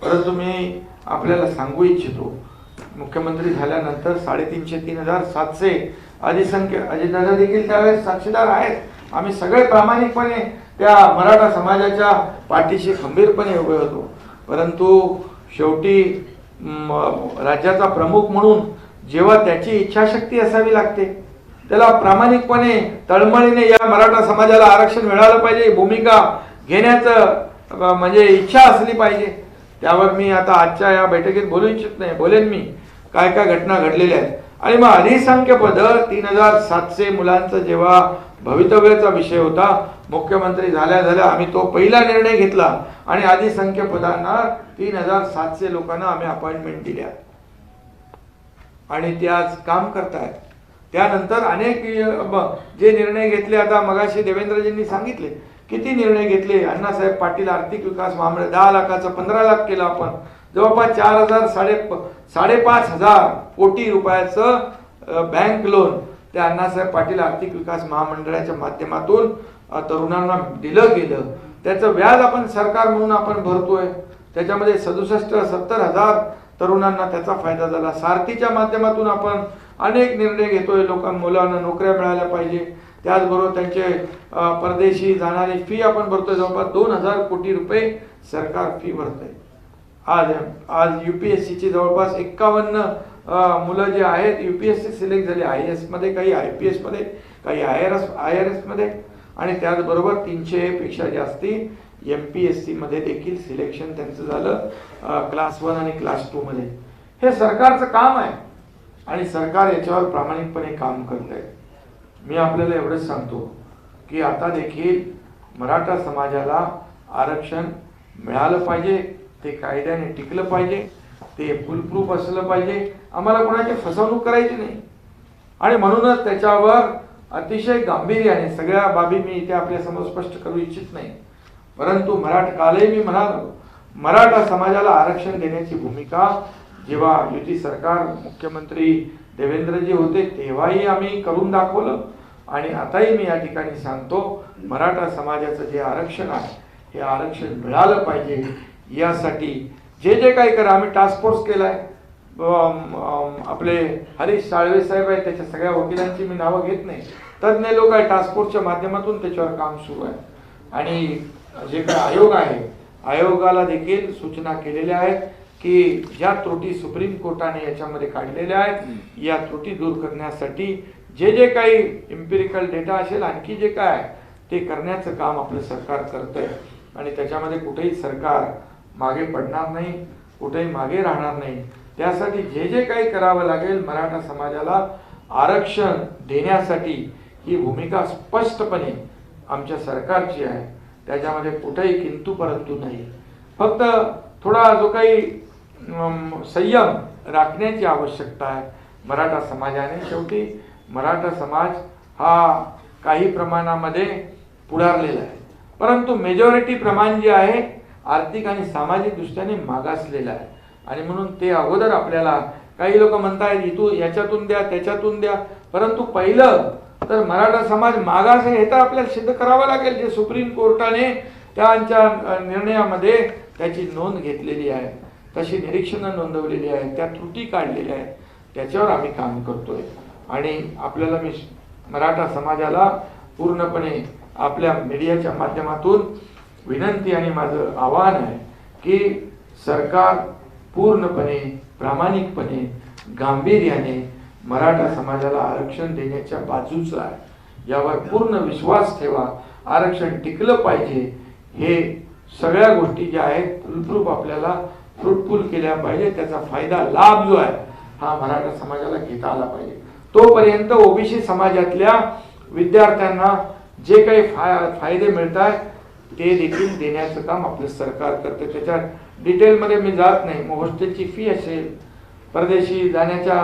परंतु मी आपल्याला सांगू इच्छितो, मुख्यमंत्री झाल्यानंतर 3,500 3,700 अधिसंख्य, अजितदादा देखील त्यावेळेस साक्षीदार आहेत, आम्ही सगळे प्रामाणिकपणे त्या मराठा समाजाच्या पाठीशी खंबीरपणे उभे होतो. परंतु शेवटी राज्याचा प्रमुख म्हणून जेव्हा त्याची इच्छाशक्ती असावी लागते, त्याला प्रामाणिकपणे तळमळीने या मराठा समाजाला आरक्षण मिळालं पाहिजे भूमिका घेण्याचं म्हणजे इच्छा असली पाहिजे. त्यावर मी आता आजच्या या बैठकीत बोलू इच्छित नाही, बोलेन मी काय काय घटना घडलेल्या आहेत. आणि मग अधिसंख्य पद 3,700 मुलांचं जेव्हा भवितव्याचा विषय होता, मुख्यमंत्री झाल्या आम्ही तो पहिला निर्णय घेतला आणि अधिसंख्य पदांना 3,700 लोकांना आम्ही अपॉइंटमेंट दिल्या आणि ते आज काम करतायत. त्यानंतर अनेक जे निर्णय घेतले, आता मगाशी देवेंद्रजींनी सांगितले किती निर्णय घेतले. अण्णासाहेब पाटील आर्थिक विकास महामंडळ 10 लाखाचं 15 लाख केलं आपण, जवळपास 4,000-5,500 कोटी रुपयाचं बँक लोन त्या अण्णासाहेब पाटील आर्थिक विकास महामंडळाच्या माध्यमातून तरुणांना दिलं गेलं. त्याचं व्याज आपण सरकार म्हणून आपण भरतोय. त्याच्यामध्ये 67-70 तरुणांना त्याचा फायदा झाला. सारथीच्या माध्यमातून आपण अनेक निर्णय घेतोय, मुलांना नोकऱ्या मिळाल्या पाहिजे. त्याचबरोबर त्यांचे परदेशी जाणारी फी आपण भरतोय, जवळपास 2,000 कोटी रुपये सरकार फी भरतंय. आज UPSCची जवळपास 51 मुलं जे आहेत UPSC सिलेक्ट झाले, IAS मध्ये, काही IPS मध्ये, काही IRS मध्ये, आणि त्याचबरोबर 300 पेक्षा जास्ती MPSC मध्ये देखील सिलेक्शन त्यांचं झालं, क्लास 1 आणि क्लास 2 मध्ये. हे सरकारचं काम आहे आणि सरकार याच्यावर प्रामाणिकपणे काम करत आहे. मी आपल्याला एवढंच सांगतो की आता देखील मराठा समाजाला आरक्षण मिळालं पाहिजे, ते कायद्याने टिकलं पाहिजे, ते फुलप्रूफ असलं पाहिजे. आम्हाला कोणाची फसवणूक करायची नाही आणि म्हणूनच त्याच्यावर अतिशय गांभीर्याने सगळ्या बाबी मी इथे आपल्या समोर स्पष्ट करू इच्छित नाही. परंतु कालही मी म्हणालो, मराठा समाजाला आरक्षण देण्याची भूमिका जेव्हा युती सरकार मुख्यमंत्री देवेंद्रजी होते तेव्हाही आम्ही करून दाखवलं आणि आताही मी या ठिकाणी सांगतो, मराठा समाजाचं जे आरक्षण आहे हे आरक्षण मिळालं पाहिजे. यासाठी जे काही करा, आम्ही टास्क फोर्स केलाय, आपले हरीश साळवे साहेब आहेत, त्याच्या सगळ्या वकिलांची मी नावं घेत नाही, तज्ज्ञ लोक आहे, टास्क फोर्सच्या माध्यमातून त्याच्यावर काम सुरू आहे. आणि जे काही आयोग आहे, आयोगाला देखील सूचना केलेल्या आहेत की ज्या त्रुटी सुप्रीम कोर्टाने याच्यामध्ये काढलेल्या आहेत, या त्रुटी दूर करण्यासाठी जे काही एम्पिरिकल डेटा असेल, आणखी जे काय ते करण्याचं काम आपलं सरकार करतंय आणि त्याच्यामध्ये कुठेही सरकार मागे पडणार नाही, कुठेही मागे राहणार नाही. त्यासाठी जे काही करावं लागेल मराठा समाजाला आरक्षण देण्यासाठी ही भूमिका स्पष्टपणे आमच्या सरकारची आहे. त्याच्यामध्ये कुठेही किंतु परंतु नाही. फक्त थोडा जो काही संयम राखण्याची आवश्यकता आहे मराठा समाजाने. शेवटी मराठा समाज हा काही प्रमाणामध्ये पुढारलेला आहे, परंतु मेजॉरिटी प्रमाण जे आहे आर्थिक आणि सामाजिक दृष्ट्याने मागासलेलं आहे आणि म्हणून ते अगोदर आपल्याला काही लोक म्हणतायत इथून याच्यातून द्या त्याच्यातून द्या, परंतु पहिलं तर मराठा समाज मागास हे तर आपल्याला सिद्ध करावं लागेल. जे सुप्रीम कोर्टाने त्यांच्या निर्णयामध्ये त्याची नोंद घेतलेली आहे, तशी निरीक्षणं नोंदवलेली आहेत, त्या त्रुटी काढलेल्या आहेत, त्याच्यावर आम्ही काम करतोय. आणि आपल्याला मी मराठा समाजाला पूर्णपणे आपल्या मीडियाच्या माध्यमातून विनंती आणि माझं आवाहन आहे की सरकार पूर्णपणे प्रामाणिकपणे गांभीर्याने मराठा समाजाला आरक्षण देण्याच्या बाजूचं आहे. यावर पूर्ण विश्वास ठेवा. आरक्षण टिकलं पाहिजे. हे सगळ्या गोष्टी ज्या आहेत फुलप्रूफ आपल्याला फ्रुटफुल केल्या पाहिजे. त्याचा फायदा लाभ जो आहे हा मराठा समाजाला घेता आला पाहिजे. तोपर्यंत ओबीसी समाजातल्या विद्यार्थ्यांना जे काही फायदे मिळत आहेत ते देखील देण्याचं काम आपलं सरकार करते. त्याच्या डिटेलमध्ये मी जात नाही. मग हॉस्टेलची फी असेल, परदेशी जाण्याच्या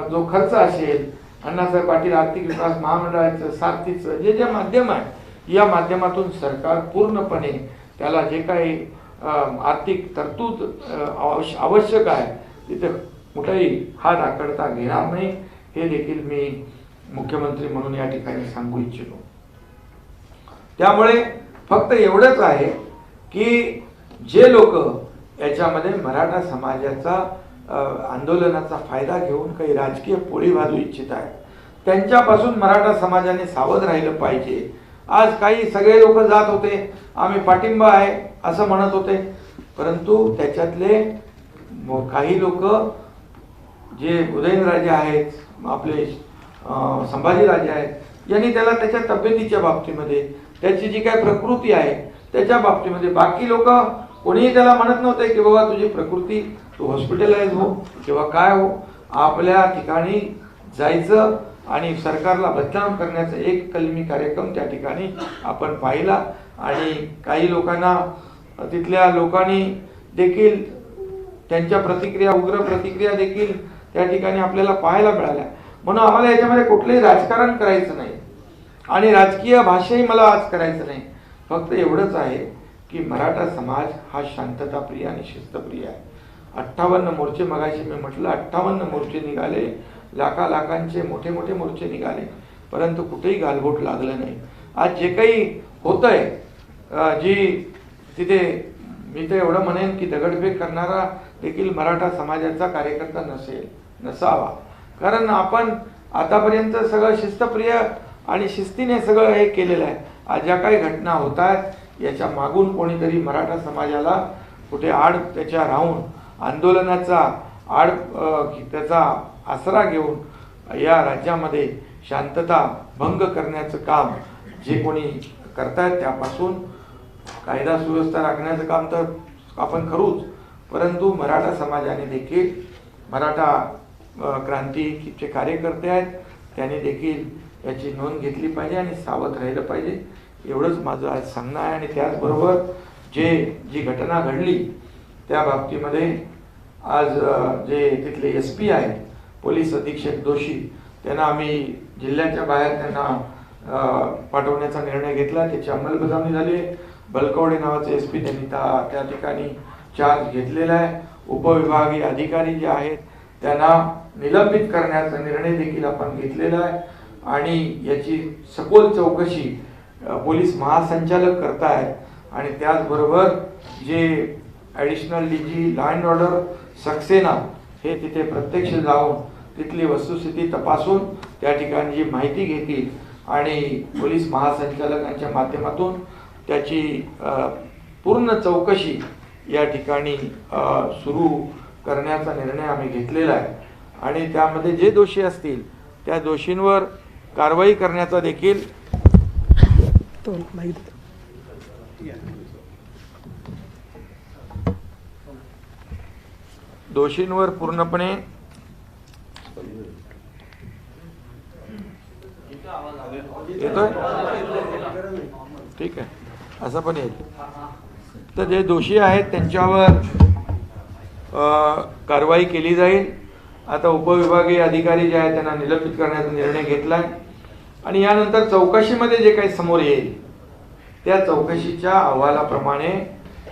जो खर्च असेल, अण्णासाहेब पाटील आर्थिक विकास महामंडळाचं, सारथीचं जे जे माध्यम आहे, या माध्यमातून सरकार पूर्णपणे त्याला जे काही आर्थिक तरतूद आवश्यक आहे तिथे कुठेही हात आकडता घेणार नाही, हे देखील मी मुख्यमंत्री म्हणून या ठिकाणी सांगू इच्छितो. त्यामुळे फक्त एवढंच आहे की जे लोक याच्यामध्ये मराठा समाजाचा आंदोलनाचा फायदा घेऊन काही राजकीय पोळी भाजू इच्छित आहेत, त्यांच्यापासून मराठा समाजाने सावध राहिलं पाहिजे. आज काही सगळे लोक जात होते, आम्ही पाठिंबा आहे असं म्हणत होते, परंतु त्याच्यातले काही लोक जे उदयनराजे आहेत, आपले संभाजीराजे आहेत, यांनी त्याला त्याच्या तब्येतीच्या बाबतीमध्ये, त्याची जी काय प्रकृती आहे त्याच्या बाबतीमध्ये, बाकी लोक कोणीही त्याला म्हणत नव्हते की बाबा तुझी प्रकृती, तू हॉस्पिटलाइज हो किंवा काय हो. आपल्या ठिकाणी जायचं आणि सरकारला बदनाम करण्याचा एक कलमी कार्यक्रम त्या ठिकाणी आपण पाहिला. आणि काही लोकांना, तिथल्या लोकांनी देखील त्यांच्या प्रतिक्रिया, उग्र प्रतिक्रिया देखील त्या ठिकाणी आपल्याला पाहायला मिळाल्या. म्हणून आम्हाला याच्यामध्ये कुठलंही राजकारण करायचं नाही आणि राजकीय भाषाही मला आज करायचं नाही. फक्त एवढंच आहे की मराठा समाज हा शांतताप्रिय आणि शिस्तप्रिय आहे. 58 मोर्चे, मगाशी मी म्हटलं 58 मोर्चे निघाले, लाखांचे मोठे मोठे मोर्चे निघाले, परंतु कुठेही गालबोट लागलं नाही. आज जे काही होतंय, जी तिथे मी तर एवढं म्हणेन की दगडफेक करणारा देखील मराठा समाजाचा कार्यकर्ता नसावा. कारण आपण आतापर्यंत सगळं शिस्तप्रिय आणि शिस्तीने सगळं हे केलेलं आहे. आज ज्या काही घटना होत आहेत याच्या मागून कोणीतरी मराठा समाजाला कुठे आड त्याच्या राहून आंदोलनाचा त्याचा आसरा घेऊन या राज्यामध्ये शांतता भंग करण्याचं काम जे कोणी करतायत, त्यापासून कायदा सुव्यवस्था राखण्याचं काम तर आपण करूच, परंतु मराठा समाजाने देखील, मराठा क्रांतीचे कार्यकर्ते आहेत, त्यांनी देखील याची नोंद घेतली पाहिजे आणि सावध राहिलं पाहिजे. एवढंच माझं आज सांगणं आहे. आणि त्याचबरोबर जी घटना घडली त्या बाबतीमध्ये आज जे तिथले SP आहेत, पोलीस अधीक्षक दोषी, त्यांना आम्ही जिल्ह्याच्या बाहेर त्यांना पाठवण्याचा निर्णय घेतला. त्याची अंमलबजावणी झाली. बलकवडे नावाचे SP त्यांनी त्या ठिकाणी चार्ज घेतलेला आहे. उपविभागीय अधिकारी जे आहेत त्यांना निलंबित करण्याचा निर्णय देखील आपण घेतलेला आहे. आणि याची सखोल चौकशी पोलीस महासंचालक करतायत. आणि त्याचबरोबर जे additional DG law and order Saxena हे तिथे प्रत्यक्ष जाऊन तिथली वस्तुस्थिती तपासून त्या ठिकाणी जी माहिती घेतील आणि पोलीस महासंचालकांच्या माध्यमातून त्याची पूर्ण चौकशी या ठिकाणी सुरू करण्याचा निर्णय आम्ही घेतलेला आहे. आणि त्यामध्ये जे दोषी असतील त्या दोषींवर कारवाई करण्याचा देखील दोषींवर पूर्णपणे येतोय, ठीक आहे, असं पण येईल. तर जे दोषी आहेत त्यांच्यावर कारवाई केली जाईल. आता उपविभागीय अधिकारी जे आहेत त्यांना निलंबित करण्याचा निर्णय घेतला आहे. आणि यानंतर चौकशीमध्ये जे काही समोर येईल त्या चौकशीच्या अहवालाप्रमाणे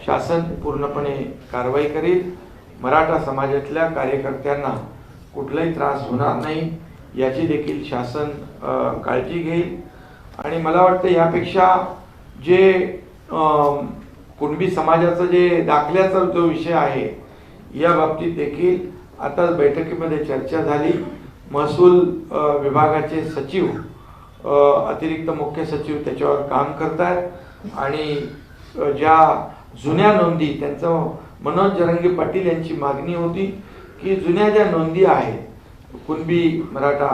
शासन पूर्णपणे कारवाई करेल. मराठा समाजातल्या कार्यकर्त्यांना कुठलाही त्रास होणार नाही याची देखील शासन काळजी घेईल. आणि मला वाटतं यापेक्षा जे कुणबी समाजाचं जे दाखल्याचा जो विषय आहे या बाबतीत देखील आता बैठकीमध्ये चर्चा झाली. महसूल विभागाचे सचिव, अतिरिक्त मुख्य सचिव त्याच्यावर काम करतात. आणि ज्या जुन्या नोंदी, त्यांचं मनोज जरंगे पाटील यांची मागणी होती की जुन्या ज्या नोंदी आहेत कुणबी मराठा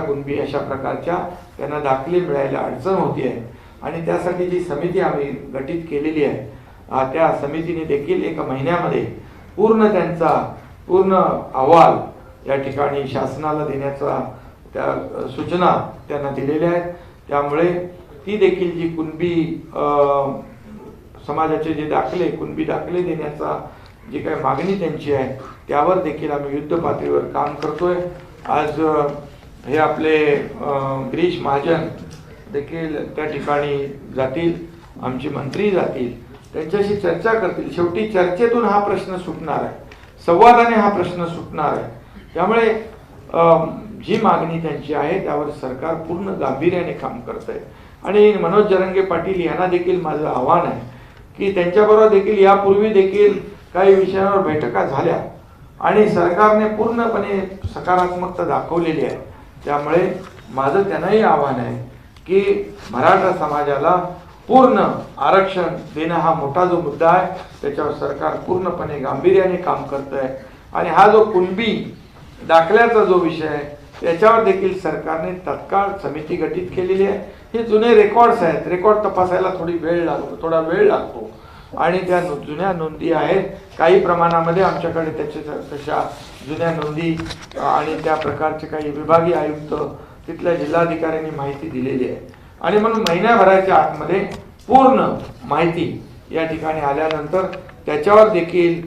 कुणबी अशा प्रकारच्या त्यांना दाखले मिळायला अडचण होती आहे. आणि त्यासाठी जी समिती आम्ही गठीत केलेली आहे त्या समितीने देखील 1 महिन्यामध्ये त्यांचा पूर्ण अहवाल या ठिकाणी शासनाला देण्याचा त्या सूचना त्यांना दिलेल्या आहेत. त्यामुळे ती देखील जी कुणबी समाजाचे जे दाखले, कुणबी दाखले देण्याचा जी काही मागणी त्यांची आहे त्यावर देखील आम्ही युद्ध पातळीवर काम करतोय. आज हे आपले गिरीश महाजन देखील त्या ठिकाणी जातील, आमचे मंत्री जातील, त्यांच्याशी चर्चा करतील. शेवटी चर्चेतून हा प्रश्न सुटणार आहे, संवादाने हा प्रश्न सुटणार आहे. त्यामुळे जी मागणी त्यांची आहे त्यावर सरकार पूर्ण गांभीर्याने काम करत आहे. आणि मनोज जरांगे पाटील यांना देखील माझं आव्हान आहे की त्यांच्याबरोबर देखील यापूर्वी देखील काही विषयांवर बैठका झाल्या आणि सरकारने पूर्णपणे सकारात्मकता दाखवलेली आहे. त्यामुळे माझं त्यांनाही आव्हान आहे की मराठा समाजाला पूर्ण आरक्षण देणं हा मोठा जो मुद्दा आहे त्याच्यावर सरकार पूर्णपणे गांभीर्याने काम करत आहे. आणि हा जो कुणबी दाखल्याचा जो विषय आहे त्याच्यावर देखील सरकारने तत्काळ समिती गठीत केलेली आहे. हे जुने रेकॉर्ड्स आहेत, रेकॉर्ड तपासायला थोडा वेळ लागतो आणि त्या जुन्या नोंदी आहेत. काही प्रमाणामध्ये आमच्याकडे तशा जुन्या नोंदी आणि त्या प्रकारचे काही विभागीय आयुक्त तिथल्या जिल्हाधिकाऱ्यांनी माहिती दिलेली आहे. आणि म्हणून महिन्याभराच्या आतमध्ये पूर्ण माहिती या ठिकाणी आल्यानंतर त्याच्यावर देखील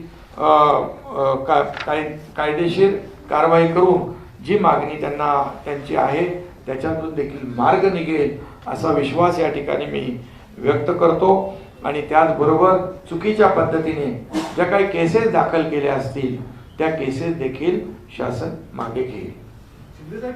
कायदेशीर कारवाई करून जी मागणी त्यांची आहे त्याच्यातून देखील मार्ग निघेल असा विश्वास या ठिकाणी मी व्यक्त करतो. आणि त्याचबरोबर चुकीच्या पद्धतीने ज्या काही केसेस दाखल केल्या असतील त्या केसेस देखील शासन मागे घेईल. जो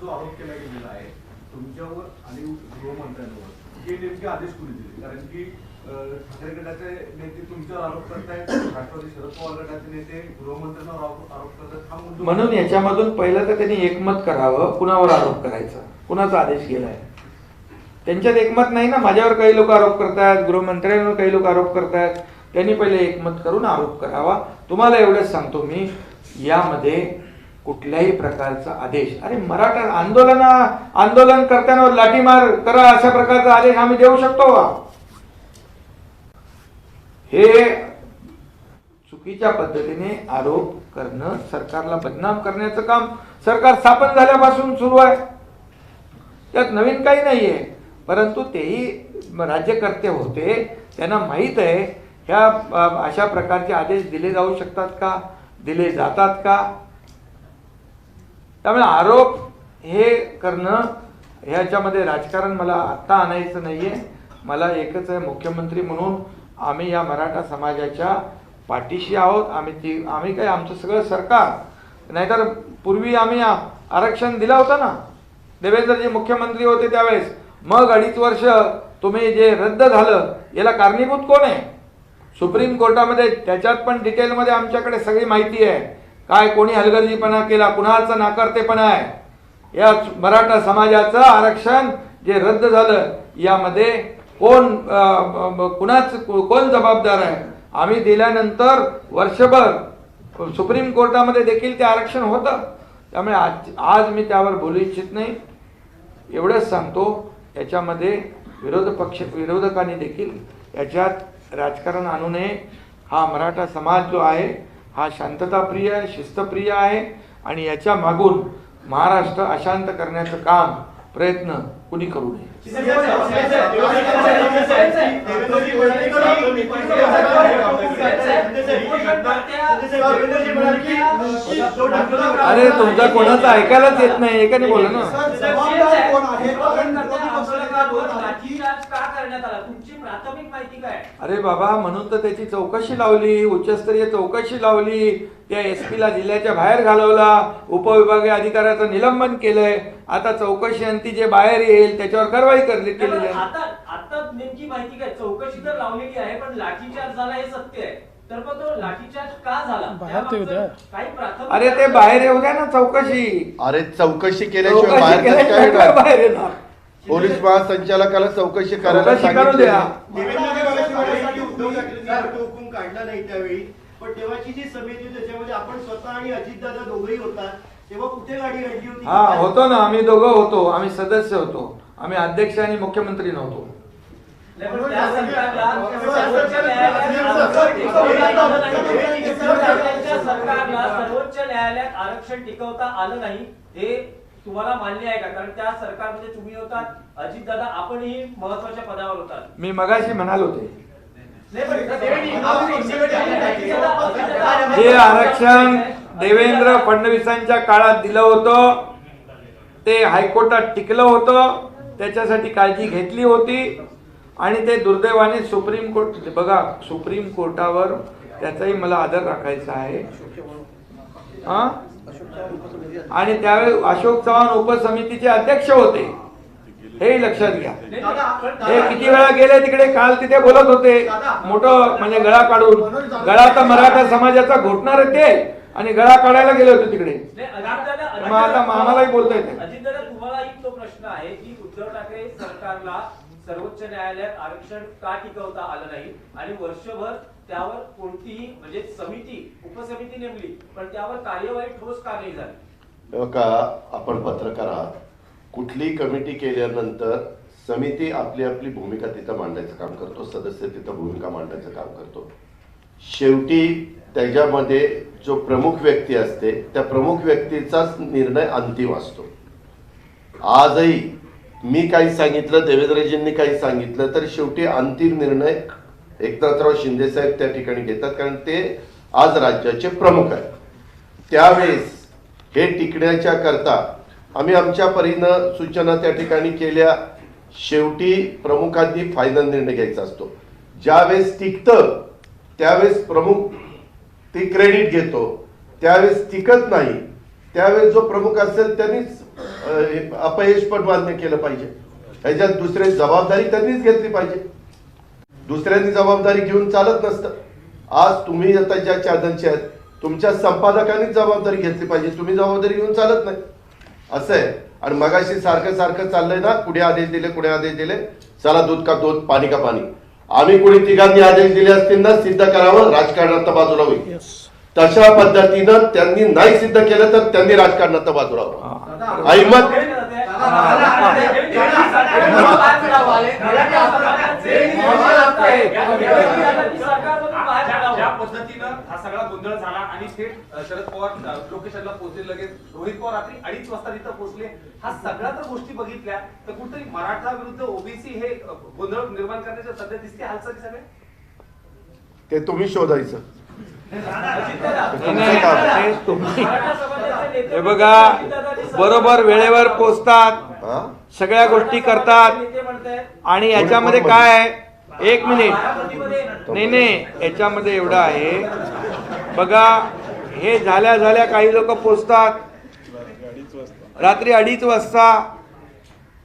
आरोप केला गेलेला आहे तुमच्यावर आणि गृहमंत्र्यांवर, हे नेमके आदेश कोणी दिले? कारण की ठाकरे गटाचे नेते तुमच्यावर आरोप करतायत, राष्ट्रवादी शरद पवार गटाचे नेते गृहमंत्र्यांवर आरोप करतात. हा मुद्दा म्हणून याच्यामधून पहिलं तर त्यांनी एकमत करावं, कुणावर आरोप करायचा, कुणाचा आदेश गेलाय. त्यांच्यात एकमत नाही ना. माझ्यावर काही लोक आरोप करतायत, गृहमंत्र्यांवर काही लोक आरोप करतायत. त्यांनी पहिले एकमत करून आरोप करावा. तुम्हाला एवढंच सांगतो मी, यामध्ये कुठल्याही प्रकारचा आदेश, अरे मराठा आंदोलन करताना लाठीमार करा अशा प्रकारचा आदेश आम्ही देऊ शकतो का? हे चुकीच्या पद्धतीने आरोप करणं, सरकारला बदनाम करण्याचं काम सरकार स्थापन झाल्यापासून सुरू आहे. त्यात नवीन काही नाहीये. परंतु तेही राज्यकर्ते होते, त्यांना माहीत आहे ह्या अशा प्रकारचे आदेश दिले जाऊ शकतात का, दिले जातात का. त्यामुळे आरोप हे करणं ह्याच्यामध्ये राजकारण मला आत्ता आणायचं नाहीये. मला एकच आहे, मुख्यमंत्री म्हणून आम्ही या मराठा समाजाच्या पाठीशी आहोत. आम्ही काय, आमचं सगळं सरकार, नाहीतर पूर्वी आम्ही आरक्षण दिलं होतं ना, देवेंद्रजी मुख्यमंत्री होते त्यावेळेस. मग 2.5 वर्ष तुम्ही जे रद्द झालं याला कारणीभूत कोण आहे? सुप्रीम कोर्टामध्ये त्याच्यात पण डिटेलमध्ये आमच्याकडे सगळी माहिती आहे. काय कोणी हलगर्जीपणा केला, कुणाचा नाकारतेपणा आहे. या मराठा समाजाचं आरक्षण जे रद्द झालं यामध्ये कोण जबाबदार आहे? आम्ही दिल्यानंतर वर्षभर सुप्रीम कोर्टामध्ये देखील ते आरक्षण होतं. त्यामुळे आज मी त्यावर बोलू इच्छित नाही. एवढंच सांगतो, याच्यामध्ये विरोधकांनी देखील याच्यात राजकारण आणू नये. हा मराठा समाज जो आहे हा शांतताप्रिय आहे, शिस्तप्रिय आहे आणि याच्या मागून महाराष्ट्र अशांत करण्याचं काम प्रयत्न कुणी करू नये. अरे तुमचा कोणाचा ऐकायलाच येत नाही, एकाने बोला ना. अरे बाबा, म्हणून तर त्याची चौकशी लावली, उच्चस्तरीय चौकशी लावली. त्या SP ला जिल्ह्याच्या बाहेर घालवला, उपविभागीय अधिकाऱ्याचं निलंबन केलंय. आता चौकशी अंती जे बाहेर येईल त्याच्यावर कारवाई केलेली आहे. आता नेमकी माहिती काय? चौकशी तर लावलेली आहे, पण लाठीचार्ज झाला हे सत्य आहे. तर पण तो लाठीचार्ज का झाला? काही प्राथमिक, अरे ते बाहेर येऊ द्या ना चौकशी. अरे चौकशी केल्याशिवाय बाहेर बाहेर येणार. पोलीस महासंचालकाला चौकशी करायला करू द्या. हुकूम काढला नाही त्यावेळी, पण तेव्हाची जी समिती होती त्याच्यामध्ये आपण स्वतः आणि अजितदादा दोघेही होता. तेव्हा कुठे गाडी घडली होती? हा होतो ना, आम्ही दोघं होतो, आम्ही सदस्य होतो. आम्ही अध्यक्ष आणि मुख्यमंत्री नव्हतो. सरकारला सर्वोच्च न्यायालयात आरक्षण टिकवता आलं नाही हे तुम्हाला मान्य आहे का? कारण त्या सरकारमध्ये तुम्ही होतात, अजितदादा आपणही महत्वाच्या पदावर होतात. मी मगाशी म्हणालो होते. नाही पण जे आरक्षण देवेंद्र फडणवीसांच्या काळात दिलं होतं ते हायकोर्टात टिकलं होतं, त्याच्यासाठी काळजी घेतली होती आणि ते दुर्दैवाने सुप्रीम कोर्ट, बघा सुप्रीम कोर्टावर त्याचाही मला आदर राखायचा आहे हा. आणि त्यावेळी अशोक चव्हाण उपसमितीचे अध्यक्ष होते, हे लक्षात घ्या. हे किती वेळा गेले तिकडे, काल तिथे बोलत होते मोठं म्हणजे गळा काढून, गळा तर मराठा समाजाचा घोटणार ते, आणि गळा काढायला गेले होते तिकडे. मग आता आम्हालाही बोलता येते. अजितदादा, तुम्हाला एक तो प्रश्न आहे की उद्धव ठाकरे सरकारला सर्वोच्च न्यायालयात आरक्षण का टिकवता आलं नाही आणि वर्षभर त्यावर कोणतीही म्हणजे समिती उपसमिती नेमली पण त्यावर कार्यवाही ठोस का नाही झाली? का आपण पत्रकार आहात, कुठलीही कमिटी केल्यानंतर समिती आपली आपली भूमिका तिथं मांडायचं काम करतो, सदस्य तिथं भूमिका मांडायचं काम करतो. शेवटी त्याच्यामध्ये जो प्रमुख व्यक्ती असते त्या प्रमुख व्यक्तीचाच निर्णय अंतिम असतो. आजही मी काही सांगितलं, देवेंद्रजींनी काही सांगितलं, तर शेवटी अंतिम निर्णय एकनाथराव शिंदे साहेब त्या ठिकाणी घेतात, कारण ते आज राज्याचे प्रमुख आहेत. त्यावेळेस हे टिकण्याच्या करता आम्ही आमच्या परीनं सूचना त्या ठिकाणी केल्या. शेवटी प्रमुखांनी फायनल निर्णय घ्यायचा असतो. ज्यावेळेस टिकतं त्यावेळेस प्रमुख ती क्रेडिट घेतो, त्यावेळेस टिकत नाही त्यावेळेस जो प्रमुख असेल त्यांनीच अपयश पण मान्य केलं पाहिजे. ह्याच्यात दुसऱ्याची जबाबदारी त्यांनीच घेतली पाहिजे. दुसऱ्यांनी जबाबदारी घेऊन चालत नसतं. आज तुम्ही आता ज्या चॅनलचे आहेत तुमच्या संपादकांनी जबाबदारी घेतली पाहिजे, तुम्ही जबाबदारी घेऊन चालत नाही असं आहे. आणि मगाशी सारखं सारखं चाललंय ना, कुठे आदेश दिले कुठे आदेश दिले, चला दूध का दूध पाणी का पाणी. आम्ही कुणी तिघांनी आदेश दिले असतील ना, सिद्ध करावं, राजकारणात बाजूला होईल. तशा पद्धतीनं त्यांनी नाही सिद्ध केलं तर त्यांनी राजकारणात बाजूला व्हावं. अहिमत ज्या पद्धतीनं हा सगळा गोंधळ झाला आणि थेट शरद पवार लोकेशनला पोहोचले, लगेच रोहित पवार रात्री 2:30 वाजता तिथं पोहोचले, हा सगळ्या तर गोष्टी बघितल्या तर कुठेतरी मराठा विरुद्ध ओबीसी हे गोंधळ निर्माण करण्याच्या सध्या दिसते हालचाली सगळे. ते तुम्ही शोधायचं. हे बघा, बरोबर वेळेवर पोचतात, सगळ्या गोष्टी करतात. आणि याच्यामध्ये काय आहे, एक मिनिट, नाही याच्यामध्ये एवढं आहे बघा, हे झाल्या झाल्या काही लोक पोचतात रात्री 2:30 वाजता,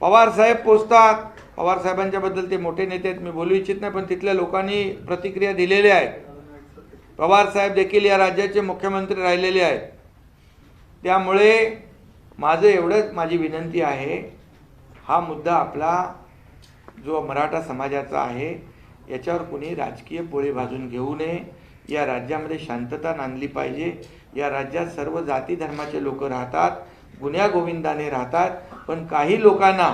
पवार साहेब पोचतात. पवार साहेबांच्या बद्दल ते मोठे नेते आहेत, मी बोलू इच्छित नाही, पण तिथल्या लोकांनी प्रतिक्रिया दिलेल्या आहेत. पवार साहेब देखील या राज्याचे मुख्यमंत्री राहिलेले आहेत. त्यामुळे माझं एवढंच, माझी विनंती आहे, हा मुद्दा आपला जो मराठा समाजाचा आहे याच्यावर कुणी राजकीय पोळी भाजून घेऊ नये. या राज्यामध्ये शांतता नांदली पाहिजे. या राज्यात सर्व जाती धर्माचे लोक राहतात, गुन्ह्या गोविंदाने राहतात, पण काही लोकांना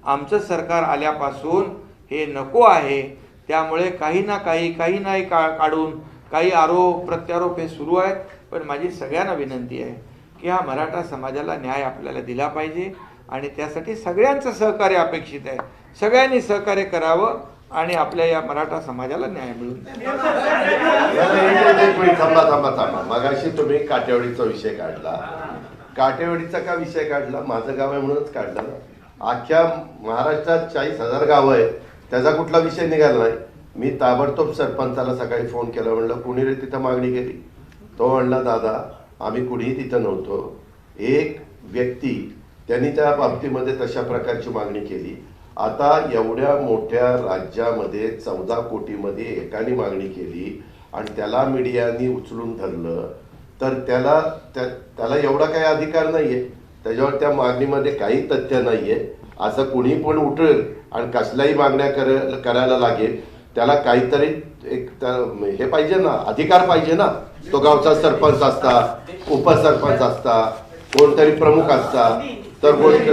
आमचं सरकार आल्यापासून हे नको आहे. त्यामुळे काही नाही काढून काही आरोप प्रत्यारोप हे सुरू आहेत. पण माझी सगळ्यांना विनंती आहे की हा मराठा समाजाला न्याय आपल्याला दिला पाहिजे आणि त्यासाठी सगळ्यांचं सहकार्य अपेक्षित आहे. सगळ्यांनी सहकार्य करावं आणि आपल्या या मराठा समाजाला न्याय मिळून थांबा. मगाशी तुम्ही काटेवाडीचा विषय काढला. काटेवाडीचा का विषय काढला? माझं गाव आहे म्हणूनच काढला ना. अख्ख्या महाराष्ट्रात 40,000 गावं आहेत, त्याचा कुठला विषय निघाला नाही. मी ताबडतोब सरपंचाला सकाळी फोन केला, म्हणलं कुणी रे तिथं मागणी केली? तो म्हणला दादा आम्ही कुणीही तिथं नव्हतो, एक व्यक्ती त्यांनी त्या बाबतीमध्ये तशा प्रकारची मागणी केली. आता एवढ्या मोठ्या राज्यामध्ये 14 कोटीमध्ये एकाने मागणी केली आणि त्याला मीडियानी उचलून धरलं तर त्याला एवढा काही अधिकार नाहीये. त्याच्यावर त्या मागणीमध्ये काही तथ्य नाहीये. असं कुणी पण उठेल आणि कसल्याही मागण्या करायला लागेल, त्याला काहीतरी एक हे पाहिजे ना, अधिकार पाहिजे ना. तो गावचा सरपंच असता, उपसरपंच असता, कोणतरी प्रमुख असता तर गोष्ट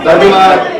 धन्यवाद.